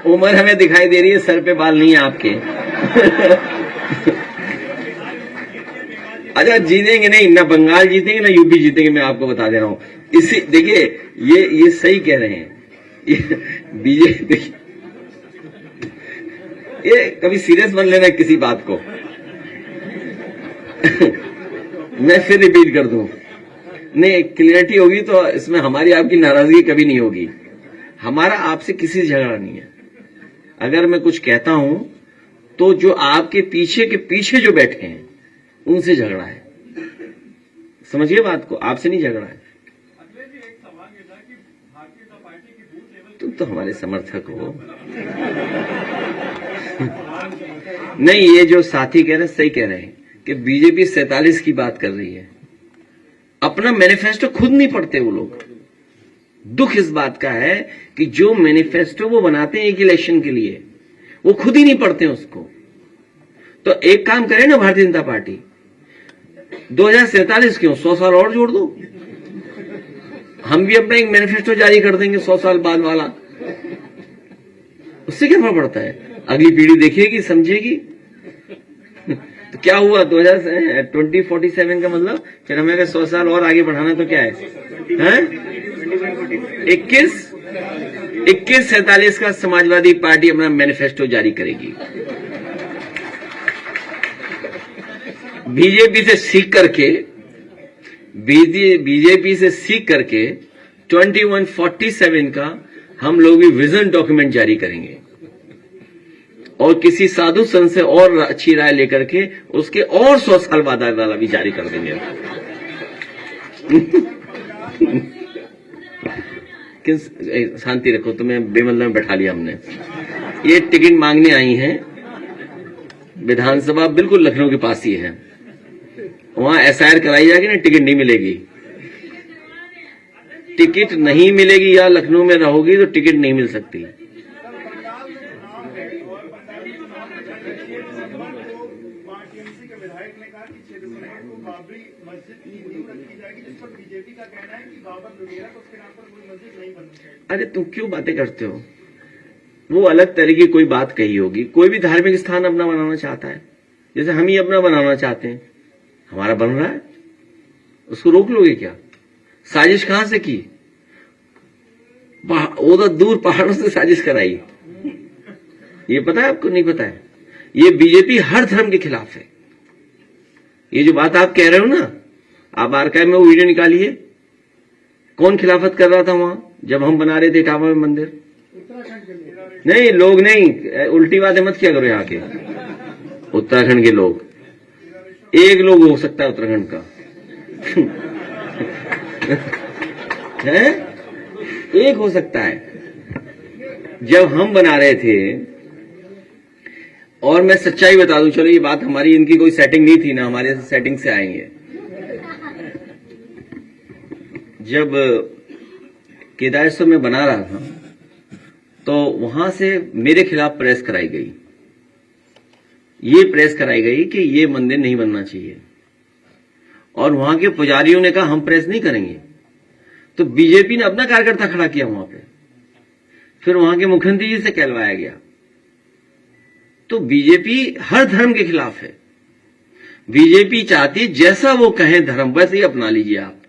उम्र हमें दिखाई दे रही है, सर पे बाल नहीं है आपके। अच्छा जीतेंगे नहीं, ना बंगाल जीतेंगे ना यूपी जीतेंगे, मैं आपको बता दे रहा हूं। इसी देखिए ये सही कह रहे हैं, बीजेपी ये कभी सीरियस बन लेना किसी बात को। मैं फिर रिपीट कर दूं, नहीं क्लियरिटी होगी तो इसमें हमारी आपकी नाराजगी कभी नहीं होगी। हमारा आपसे किसी से झगड़ा नहीं है। अगर मैं कुछ कहता हूं तो जो आपके पीछे के पीछे जो बैठे हैं उनसे झगड़ा है, समझिए बात को, आपसे नहीं झगड़ा है। तुम तो हमारे समर्थक हो। नहीं, ये जो साथी कह रहे हैं सही कह रहे हैं कि बीजेपी 47 की बात कर रही है, अपना मैनिफेस्टो खुद नहीं पढ़ते वो लोग। दुख इस बात का है कि जो मैनिफेस्टो वो बनाते हैं एक इलेक्शन के लिए, वो खुद ही नहीं पढ़ते उसको। तो एक काम करे ना भारतीय जनता पार्टी, 2047 क्यों, 100 साल और जोड़ दो, हम भी अपना एक मैनिफेस्टो जारी कर देंगे 100 साल बाद वाला। उससे क्या फर्क पड़ता है? अगली पीढ़ी देखेगी, समझेगी। तो क्या हुआ 2047 का मतलब, फिर हमें अगर 100 साल और आगे बढ़ाना तो क्या है, 2147 का समाजवादी पार्टी अपना मैनिफेस्टो जारी करेगी। बीजेपी से सीख करके 2147 का हम लोग भी विजन डॉक्यूमेंट जारी करेंगे। और किसी साधु संत से और अच्छी राय लेकर के उसके और 100 साल बाद वाला भी जारी कर देंगे। शांति रखो, तुम्हें बेमतलब में बैठा लिया हमने। ये टिकट मांगने आई हैं, विधानसभा बिल्कुल लखनऊ के पास ही है, वहां एसआईआर कराई जाएगी ना, टिकट नहीं मिलेगी। टिकट नहीं मिलेगी या लखनऊ में रहोगी तो टिकट नहीं मिल सकती। अरे तुम क्यों बातें करते हो? वो अलग तरह की कोई बात कही होगी। कोई भी धार्मिक स्थान अपना बनाना चाहता है, जैसे हम ही अपना बनाना चाहते हैं, हमारा बन रहा है, उसको रोक लोगे क्या? साजिश कहां से की? उधर दूर पहाड़ों से साजिश कराई। ये पता है आपको? नहीं पता है? ये बीजेपी हर धर्म के खिलाफ है। ये जो बात आप कह रहे हो ना, आप आर्काइव में वो वीडियो निकालिए, कौन खिलाफत कर रहा था वहां जब हम बना रहे थे काबा में मंदिर? नहीं, लोग नहीं, उल्टी बातें मत किया करो यहाँ के। उत्तराखंड के लोग, एक लोग हो सकता है उत्तराखंड का है, एक हो सकता है। जब हम बना रहे थे, और मैं सच्चाई बता दूं, चलो ये बात हमारी, इनकी कोई सेटिंग नहीं थी ना, हमारे सेटिंग से आएंगे। जब केदारेश्वर में बना रहा था तो वहां से मेरे खिलाफ प्रेस कराई गई। ये प्रेस कराई गई कि ये मंदिर नहीं बनना चाहिए, और वहां के पुजारियों ने कहा हम प्रेस नहीं करेंगे। तो बीजेपी ने अपना कार्यकर्ता खड़ा किया वहां पे, फिर वहां के मुख्यमंत्री जी से कहलवाया गया। तो बीजेपी हर धर्म के खिलाफ है। बीजेपी चाहती जैसा वो कहें धर्म वैसे ही अपना लीजिए आप,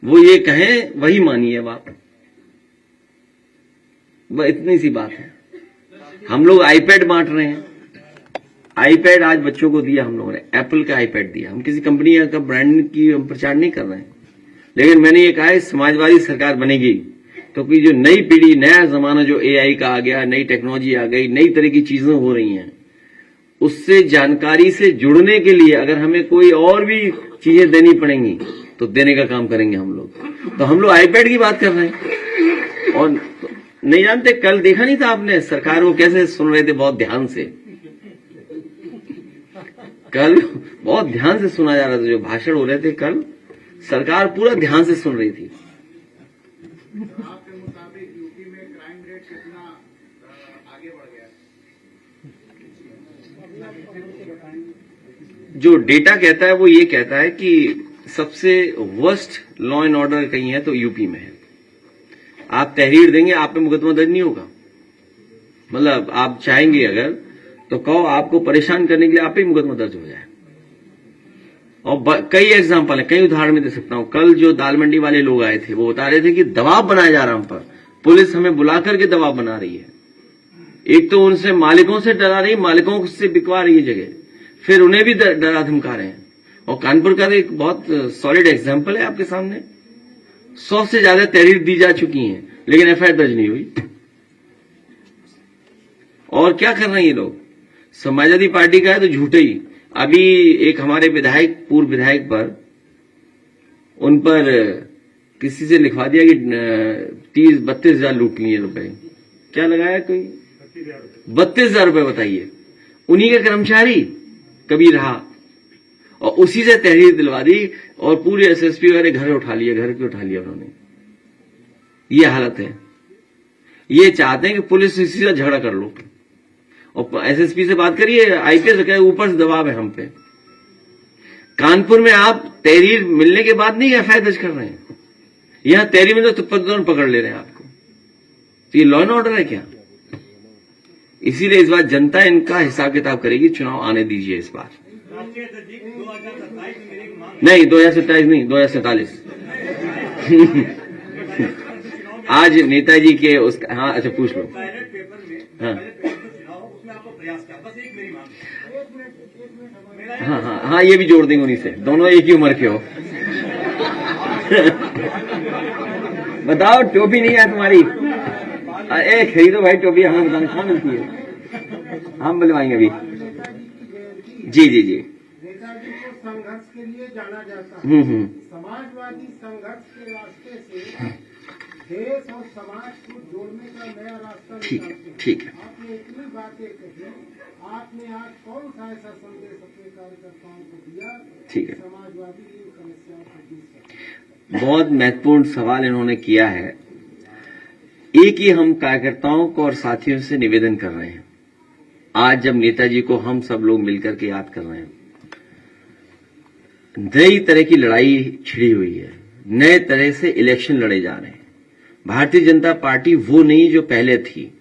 वो ये कहें वही मानिए बात, वह इतनी सी बात है। हम लोग आईपैड बांट रहे हैं, आईपैड आज बच्चों को दिया हम लोगों ने, एप्पल का आईपैड दिया। हम किसी कंपनी का ब्रांड की हम प्रचार नहीं कर रहे हैं, लेकिन मैंने ये कहा है समाजवादी सरकार बनेगी क्योंकि जो नई पीढ़ी, नया जमाना जो एआई का आ गया, नई टेक्नोलॉजी आ गई, नई तरह की चीजें हो रही हैं, उससे जानकारी से जुड़ने के लिए अगर हमें कोई और भी चीजें देनी पड़ेंगी तो देने का काम करेंगे हम लोग। तो हम लोग आईपैड की बात कर रहे हैं। और नहीं जानते, कल देखा नहीं था आपने सरकार को कैसे सुन रहे थे, बहुत ध्यान से। कल बहुत ध्यान से सुना जा रहा था, जो भाषण हो रहे थे कल, सरकार पूरा ध्यान से सुन रही थी। आपके मुताबिक यूपी में क्राइम रेट कितना आगे बढ़ गया? जो डेटा कहता है वो ये कहता है कि सबसे वर्स्ट लॉ एंड ऑर्डर कहीं है तो यूपी में है। आप तहरीर देंगे, आप पे मुकदमा दर्ज नहीं होगा। मतलब आप चाहेंगे अगर तो कहो, आपको परेशान करने के लिए आप पे मुकदमा दर्ज हो जाए। और कई एग्जाम्पल है, कई उदाहरण में दे सकता हूं। कल जो दाल मंडी वाले लोग आए थे, वो बता रहे थे कि दबाव बनाया जा रहा है हम पर, पुलिस हमें बुला करके दबाव बना रही है। एक तो उनसे मालिकों से डरा रही, मालिकों से बिकवा रही है जगह, फिर उन्हें भी डरा धमका रहे हैं। और कानपुर का एक बहुत सॉलिड एग्जाम्पल है आपके सामने, 100 से ज्यादा तहरीर दी जा चुकी हैं, लेकिन एफआईआर दर्ज नहीं हुई। और क्या कर रहे हैं ये लोग? समाजवादी पार्टी का है तो झूठे ही। अभी एक हमारे विधायक, पूर्व विधायक पर, उन पर किसी से लिखवा दिया कि 32 हजार लूट लिए रुपए। क्या लगाया? कोई 32 हजार रुपए, बताइए। उन्हीं का कर्मचारी कभी रहा, और उसी से तहरीर दिलवा दी, और पूरे एसएसपी वगैरह घर उठा लिया उन्होंने। ये हालत है। ये चाहते हैं कि पुलिस इसी से झगड़ा कर लो, और एसएसपी से बात करिए, आईपीएस के ऊपर से दबाव है हम पे। कानपुर में आप तहरीर मिलने के बाद नहीं एफआईआर दर्ज कर रहे हैं, यहां तहरीर में तो पकड़ ले रहे हैं आपको। तो ये लॉ एंड ऑर्डर है क्या? इसीलिए इस बार जनता इनका हिसाब किताब करेगी। चुनाव आने दीजिए इस बार। नहीं, 2027 नहीं, 2047 आज नेताजी के उसका, हाँ अच्छा पूछ लो। हाँ, ये भी जोड़ देंगे उन्हीं से, दोनों एक ही उम्र के हो। बताओ, टोपी नहीं है तुम्हारी? खरीदो भाई टोपी, हमें बताना कहाँ मिलती है। हम बुलवाएंगे अभी। नेताजी की जयंती, जी जी जी। नेताजी को संघर्ष के लिए जाना जाता है। समाजवादी संघर्ष के रास्ते से देश और समाज को जोड़ने का नया रास्ता ठीक है, निकालते हैं। ठीक है। आपने इतनी बातें कही, आपने आज कौन सा ऐसा संदेश अपने कार्यकर्ताओं को दिया? ठीक है। समाजवादी इन समस्याओं को दूर करते हैं। बहुत महत्वपूर्ण सवाल इन्होंने किया है। एक ही हम कार्यकर्ताओं को और साथियों से निवेदन कर रहे हैं, आज जब नेताजी को हम सब लोग मिलकर के याद कर रहे हैं, नई तरह की लड़ाई छिड़ी हुई है, नए तरह से इलेक्शन लड़े जा रहे हैं। भारतीय जनता पार्टी वो नहीं जो पहले थी,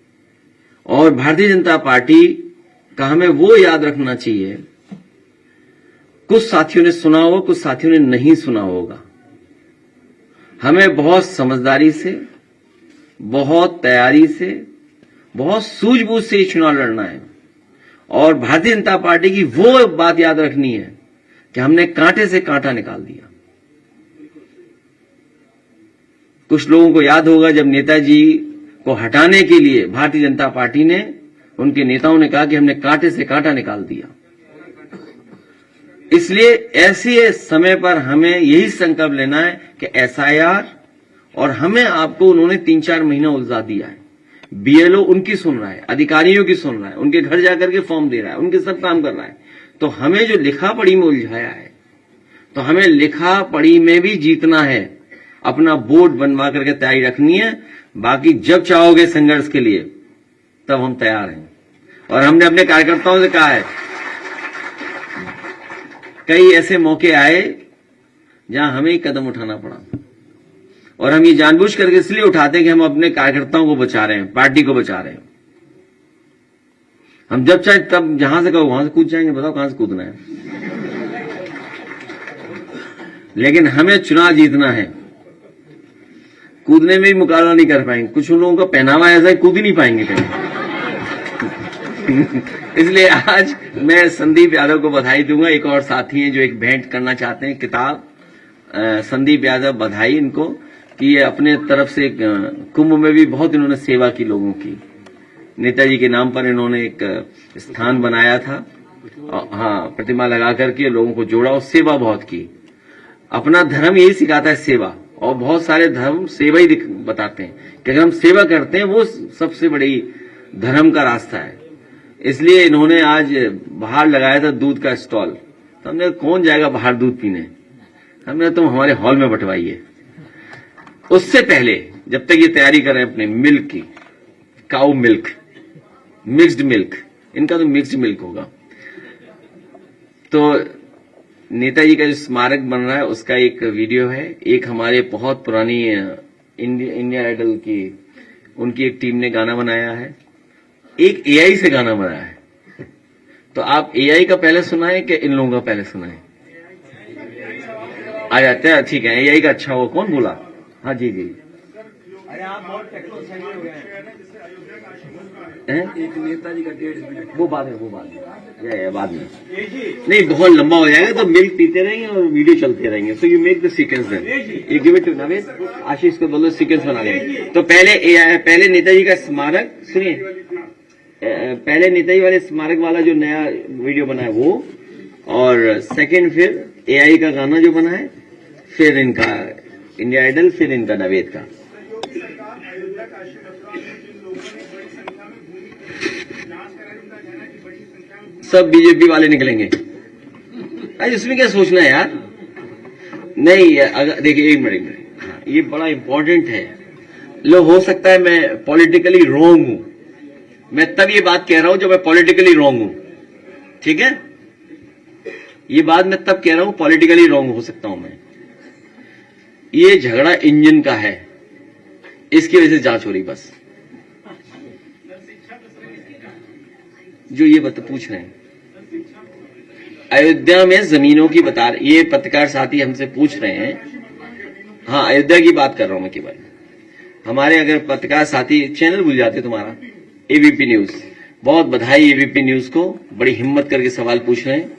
और भारतीय जनता पार्टी का हमें वो याद रखना चाहिए। कुछ साथियों ने सुना होगा, कुछ साथियों ने नहीं सुना होगा। हमें बहुत समझदारी से, बहुत तैयारी से, बहुत सूझबूझ से ये चुनाव लड़ना है, और भारतीय जनता पार्टी की वो बात याद रखनी है कि हमने कांटे से कांटा निकाल दिया। कुछ लोगों को याद होगा जब नेताजी को हटाने के लिए भारतीय जनता पार्टी ने, उनके नेताओं ने कहा कि हमने कांटे से कांटा निकाल दिया। इसलिए ऐसे समय पर हमें यही संकल्प लेना है कि एसआईआर, और हमें आपको उन्होंने 3-4 महीना उलझा दिया है। बीएलओ उनकी सुन रहा है, अधिकारियों की सुन रहा है, उनके घर जाकर के फॉर्म दे रहा है, उनके सब काम कर रहा है। तो हमें जो लिखा पढ़ी में उलझाया है, तो हमें लिखा पढ़ी में भी जीतना है। अपना बोर्ड बनवा करके तैयारी रखनी है। बाकी जब चाहोगे संघर्ष के लिए, तब हम तैयार हैं। और हमने अपने कार्यकर्ताओं से कहा है, कई ऐसे मौके आए जहां हमें ही कदम उठाना पड़ा, और हम ये जानबूझ करके इसलिए उठाते हैं कि हम अपने कार्यकर्ताओं को बचा रहे हैं, पार्टी को बचा रहे हैं। हम जब चाहे तब जहां से कहो वहां से कूद जाएंगे, बताओ कहां से कूदना है। लेकिन हमें चुनाव जीतना है। कूदने में भी मुकाबला नहीं कर पाएंगे। कुछ उन लोगों का पहनावा ऐसा है, कूद ही नहीं पाएंगे कहीं। इसलिए आज मैं संदीप यादव को बधाई दूंगा। एक और साथी हैं जो एक भेंट करना चाहते हैं, किताब। संदीप यादव, बधाई इनको कि ये अपने तरफ से कुंभ में भी बहुत इन्होंने सेवा की लोगों की। नेताजी के नाम पर इन्होंने एक स्थान बनाया था, हाँ, प्रतिमा लगा करके लोगों को जोड़ा और सेवा बहुत की। अपना धर्म यही सिखाता है, सेवा। और बहुत सारे धर्म सेवा ही बताते हैं कि अगर हम सेवा करते हैं, वो सबसे बड़ी धर्म का रास्ता है। इसलिए इन्होंने आज बाहर लगाया था दूध का स्टॉल। तो हमने कौन जाएगा बाहर दूध पीने, हमने तुम हमारे हॉल में बंटवाइए। उससे पहले जब तक ये तैयारी कर रहे हैं अपने मिल्क की, काऊ मिल्क, मिक्स्ड मिल्क, इनका तो मिक्स्ड मिल्क होगा। तो नेताजी का जो स्मारक बन रहा है उसका एक वीडियो है। एक हमारे बहुत पुरानी इंडिया आइडल की, उनकी एक टीम ने गाना बनाया है। एक एआई से गाना बनाया है। तो आप एआई का पहले सुनाएं कि इन लोगों का पहले सुनाएं? आ जाते हैं, ठीक है। एआई का अच्छा हो, कौन बोला? हाँ जी जी। अरे आप बहुत टेक्नोलॉजी हो गए हैं? एक नेताजी का 1.5 मिनट वो बात है, वो बात है, या बाद में नहीं, बहुत लंबा हो जाएगा। तो मिल्क पीते रहेंगे और वीडियो चलते रहेंगे। So you make the sequence then, you give it to Navesh, Ashish को बोलो सीक्वेंस बना लेंगे। तो पहले नेताजी का स्मारक सुनिए, पहले नेताजी वाले स्मारक वाला जो नया वीडियो बना है वो, और सेकंड फिर एआई का गाना जो बना है, फिर इनका इंडिया आइडल, फिर इनका नवेद का। सब बीजेपी वाले निकलेंगे। अरे इसमें क्या सोचना है यार। नहीं, अगर देखिए, एक मिनट, हाँ, ये बड़ा इंपॉर्टेंट है। लो, हो सकता है मैं पॉलिटिकली रॉन्ग हूं, मैं तब ये बात कह रहा हूं जब मैं पॉलिटिकली रॉन्ग हूं, ठीक है। ये बात मैं तब कह रहा हूं, पॉलिटिकली रॉन्ग हो सकता हूं मैं। ये झगड़ा इंजन का है, इसकी वजह से जांच हो रही, बस जो ये पूछ रहे हैं। अयोध्या में जमीनों की बता, ये पत्रकार साथी हमसे पूछ रहे हैं। हाँ, अयोध्या की बात कर रहा हूं मैं केवल। हमारे अगर पत्रकार साथी, चैनल भूल जाते तुम्हारा, एबीपी न्यूज, बहुत बधाई एबीपी न्यूज को, बड़ी हिम्मत करके सवाल पूछ रहे हैं।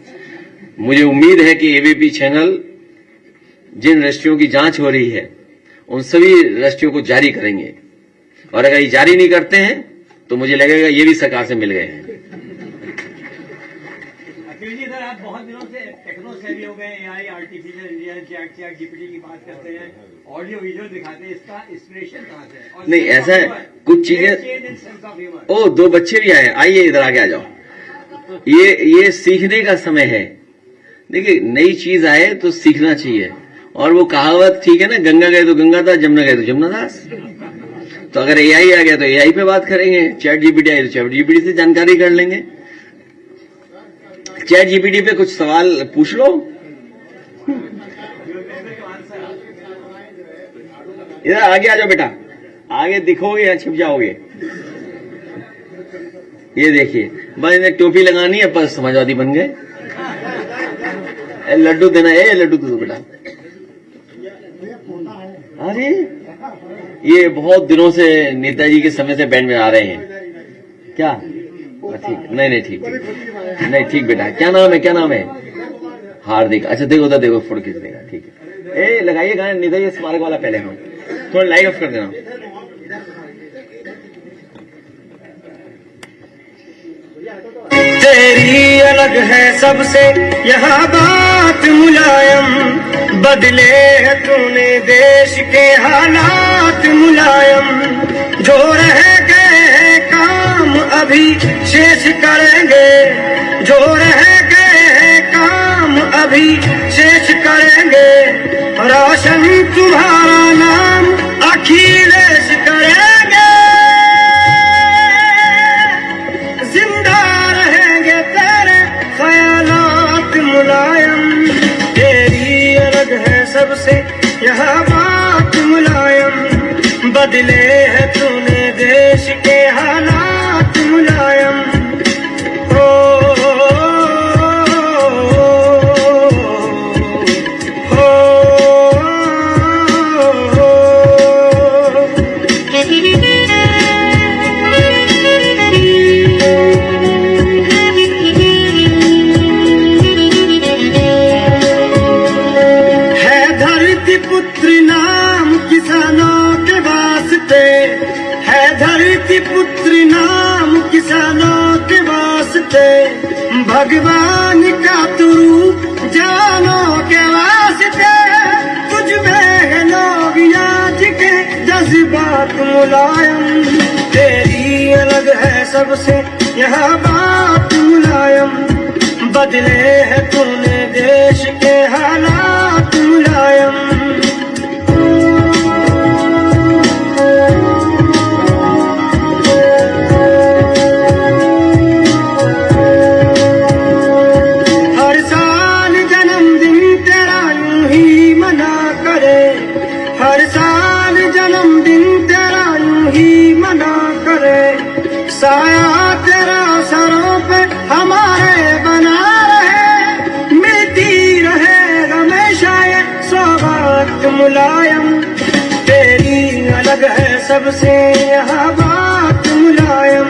मुझे उम्मीद है कि एबीपी चैनल जिन रजिस्ट्रियों की जांच हो रही है उन सभी रजिस्ट्रियों को जारी करेंगे, और अगर ये जारी नहीं करते हैं तो मुझे लगेगा ये भी सरकार से मिल गए हैं। जी इधर आप बहुत दिनों से टेक्नो सेवी हो गए, AI artificial intelligence chat GPT की बात करते हैं, ऑडियो वीडियो दिखाते हैं, इसका इंस्पिरेशन कहाँ से है? और नहीं ऐसा है, कुछ चीजें ओ 2 बच्चे भी आए, आइए इधर आगे आ जाओ। ये सीखने का समय है। देखिए नई चीज आए तो सीखना चाहिए, और वो कहावत ठीक है ना, गंगा गए तो गंगादास, जमुना गए तो जमुनादास। तो अगर AI आ गया तो AI पे बात करेंगे, चैट जीपीटी आए तो चैट जीपीटी से जानकारी कर लेंगे। चैट जीपीटी पे कुछ सवाल पूछ लो, इधर आगे आ जाओ बेटा, आगे दिखोगे या छिप जाओगे। ये देखिए बस इन्हें टोपी लगानी है, पर समाजवादी बन गए। लड्डू देना है, लड्डू दो बेटा। अरे ये बहुत दिनों से नेताजी के समय से बैंड में आ रहे हैं क्या? ठीक, नहीं ठीक नहीं ठीक बेटा। क्या नाम है, क्या नाम है? हार्दिक। अच्छा देखो उधर देखो, फोटो खींच देगा, ठीक है। ए लगाइए गाना नेताजी स्मारक वाला पहले, हम थोड़ा लाइट ऑफ कर देना। तेरी अलग है सबसे यहाँ बात मुलायम, बदले है तूने देश के हालात मुलायम। जो रह गए हैं काम अभी शेष करेंगे, जो रह गए हैं काम अभी शेष करेंगे। रोशन तुम्हारा नाम अखिलेश करेंगे, जिंदा रहेंगे तेरे ख्यालात मुलायम। तेरी अलग है सबसे यहाँ बात मुलायम, बदले है तूने देश के हालात मुलायम। पुत्र नाम किसानों के वास्ते, भगवान का तू रूप जानो के वास्ते। तुझ में है लोग याद के जज्बात मुलायम, तेरी अलग है सबसे यहाँ बात मुलायम। बदले है तूने देश के हालात मुलायम। साया तेरा सरों पे हमारे बना रहे, मिलती रहे हमेशा ये सौगात मुलायम। तेरी अलग है सबसे यहाँ बात मुलायम,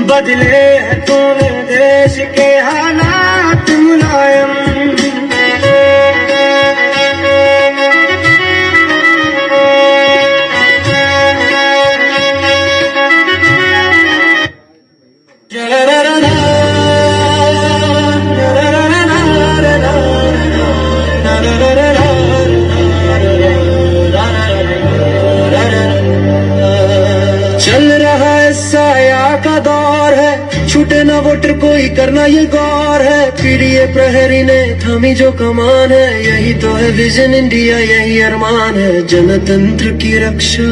बदले है तूने देश के हालात मुलायम। चल रहा है साया का दौर है, छूटे ना वोटर कोई करना ये गौर है। पीडीए प्रहरी ने थामी जो कमान है, यही तो है विजन इंडिया, यही अरमान है। जनतंत्र की रक्षा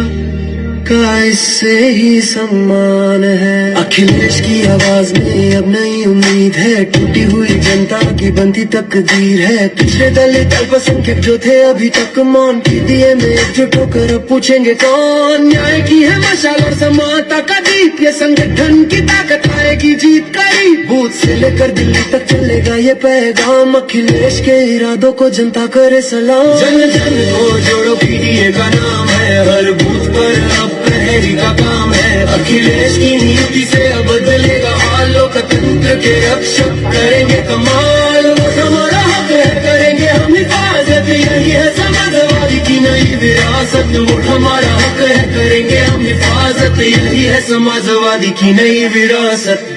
का इससे ही सम्मान है। अखिलेश की आवाज में अब नई उम्मीद है, टूटी हुई जनता की बनती तकदीर है। पिछले दलित अल्पसंख्यक जो थे अभी तक मौन, पीडीए में एकजुट होकर अब पूछेंगे कौन। न्याय की है मशाल और समानता का दीप, ये संगठन की ताकत आएगी जीत करीब। बूथ से लेकर दिल्ली तक चलेगा ये पैगाम, अखिलेश के इरादों को जनता करे सलाम। जन जन को जोड़ो पीडीए का नाम है, हर बूथ पर अब प्रहरी का काम है। अखिलेश की नीति से अब बदलेगा हाल, लोकतंत्र के रक्षक करेंगे कमाल। वोट हमारा हक है, करेंगे हम हिफाजत, यही है समाजवादी की नई विरासत। वोट हमारा हक है, करेंगे हम हिफाजत, यही है समाजवादी की नई विरासत।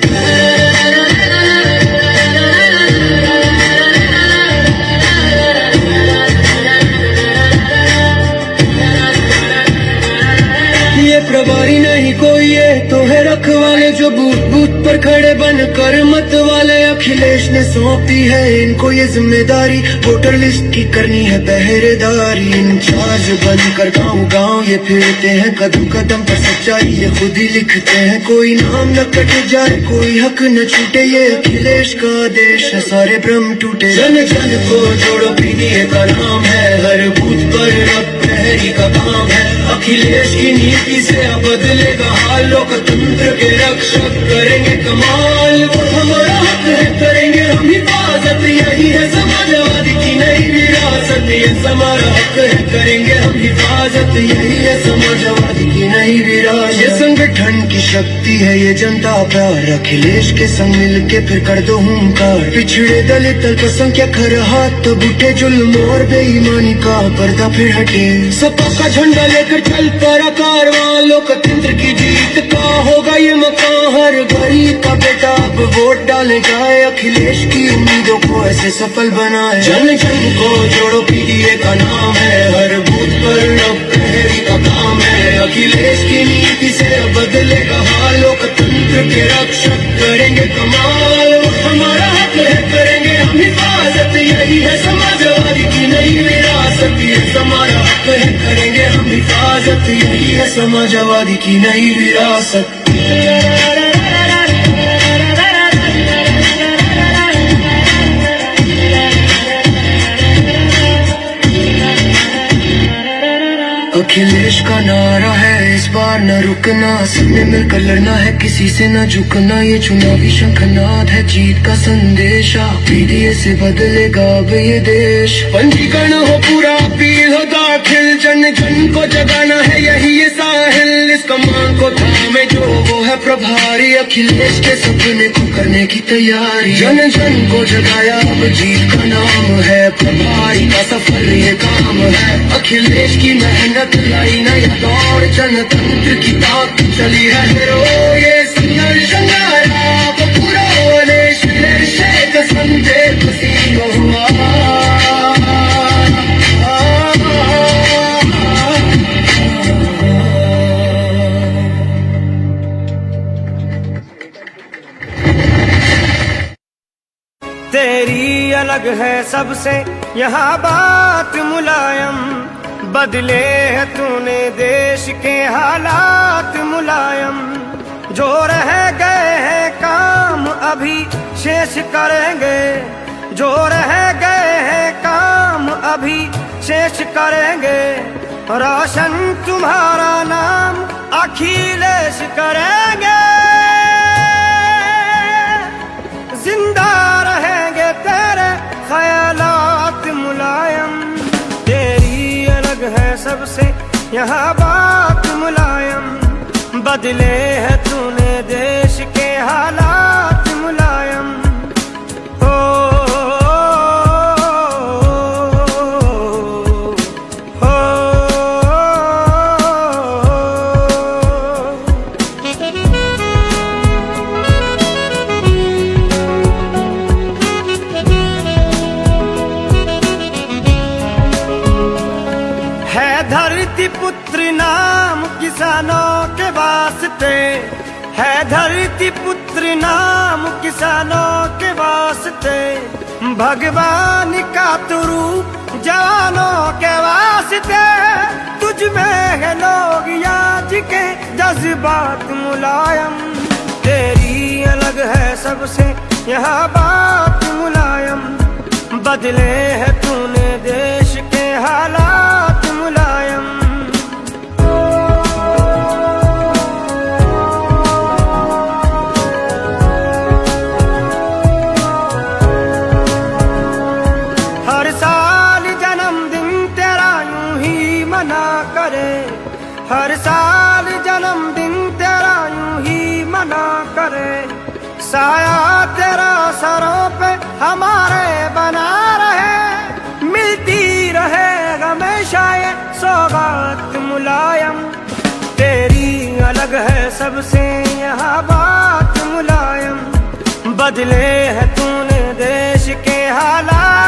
जो बूथ बूथ पर खड़े बनकर मत वाले अखिलेश ने सौंपी है इनको ये जिम्मेदारी, वोटर लिस्ट की करनी है पहरेदारी। इंचार्ज बनकर गांव गांव ये फिरते हैं, कदम कदम पर सच्चाई ये खुद ही लिखते हैं। कोई नाम न कट जाए, कोई हक न छूटे, ये अखिलेश का देश है, सारे भ्रम टूटे। जन जन को जोड़ो पीडीए का नाम है, हर बूथ पर अब प्रहरी का काम है। अखिलेश की नीति से अब बदलेगा हाल, लोकतंत्र के रक्षक करेंगे कमाल। वो हमारा हक है, करेंगे हम हिफाजत, यही है समाजवादी की नई विरासत। ये हमारा हक है, करेंगे हम हिफाजत, यही है समाजवादी की नई विरासत। ये संगठन की शक्ति है, ये जनता प्यार, अखिलेश के संग मिल के फिर कर दो हुंकार। पिछड़े दलित अल्पसंख्यक हर हाथ तब उठे, जुल्म और बेईमानी का पर्दा फिर हटे। सपा का झंडा लेकर चल पड़ा कारवां, लोकतंत्र की जीत का होगा ये मकान। हर गरीब का बेटा अब वोट डालने जाए, अखिलेश की उम्मीदों को ऐसे सफल बनाए। जन जन को जोड़ो पीडीए का नाम है, हर बूथ पर अब प्रहरी का काम है। अखिलेश की नीति से बदलेगा हाल, लोकतंत्र के रक्षक करेंगे कमाल। हमारा हक है, करेंगे हम हिफाजत, यही है समाजवादी की नई विरासत। ये हमारा हक है, करेंगे हम हिफाजत, यही है समाजवादी की नई विरासत। अखिलेश का नारा है इस बार न रुकना, सबने मिलकर लड़ना है, किसी से न झुकना। ये चुनावी शंखनाद है जीत का संदेशा, पीडीए से बदलेगा अब ये देश। पंजीकरण हो पूरा, अपील हो दाखिल, जन जन को जगाना है यही ये साहिल। इस कमान को थामे जो वो है प्रभारी, अखिलेश के सपने को करने की तैयारी। जन जन को जगाया अब जीत का नाम है, प्रभारी का सफल ये काम है। अखिलेश की मेहनत लाई नया दौर, जनतंत्र की ताकत चली है रो। ये संघर्ष हमारा पूरा देश शेख समझे खुशी हुआ। तेरी अलग है सबसे यहाँ बात मुलायम, बदले है तूने देश के हालात मुलायम। जो रह गए हैं काम अभी शेष करेंगे, जो रह गए हैं काम अभी शेष करेंगे। रोशन तुम्हारा नाम अखिलेश करेंगे, जिंदा रहेंगे तेरे ख्यालात मुलायम। तेरी अलग है सबसे यहाँ बात मुलायम, बदले है तूने देश के हालात मुलायम। ओ, ओ, है धरती पुत्र नाम किसानों के वास्ते, है धरती पुत्र नाम किसानों के वास्ते। भगवान का तू रूप जवानों के वास्ते, तुझ में है लोग याद के जज्बात मुलायम। तेरी अलग है सबसे यहाँ बात मुलायम, बदले है तूने देश के हालात मुलायम। हर साल जन्मदिन तेरा यूं ही मना करे, हर साल जन्मदिन तेरा यूं ही मना करे। साया तेरा सरों पे हमारे बना रहे, मिलती रहे हमेशा ये सौगात मुलायम। तेरी अलग है सबसे यहाँ बात मुलायम, बदले है तूने देश के हालात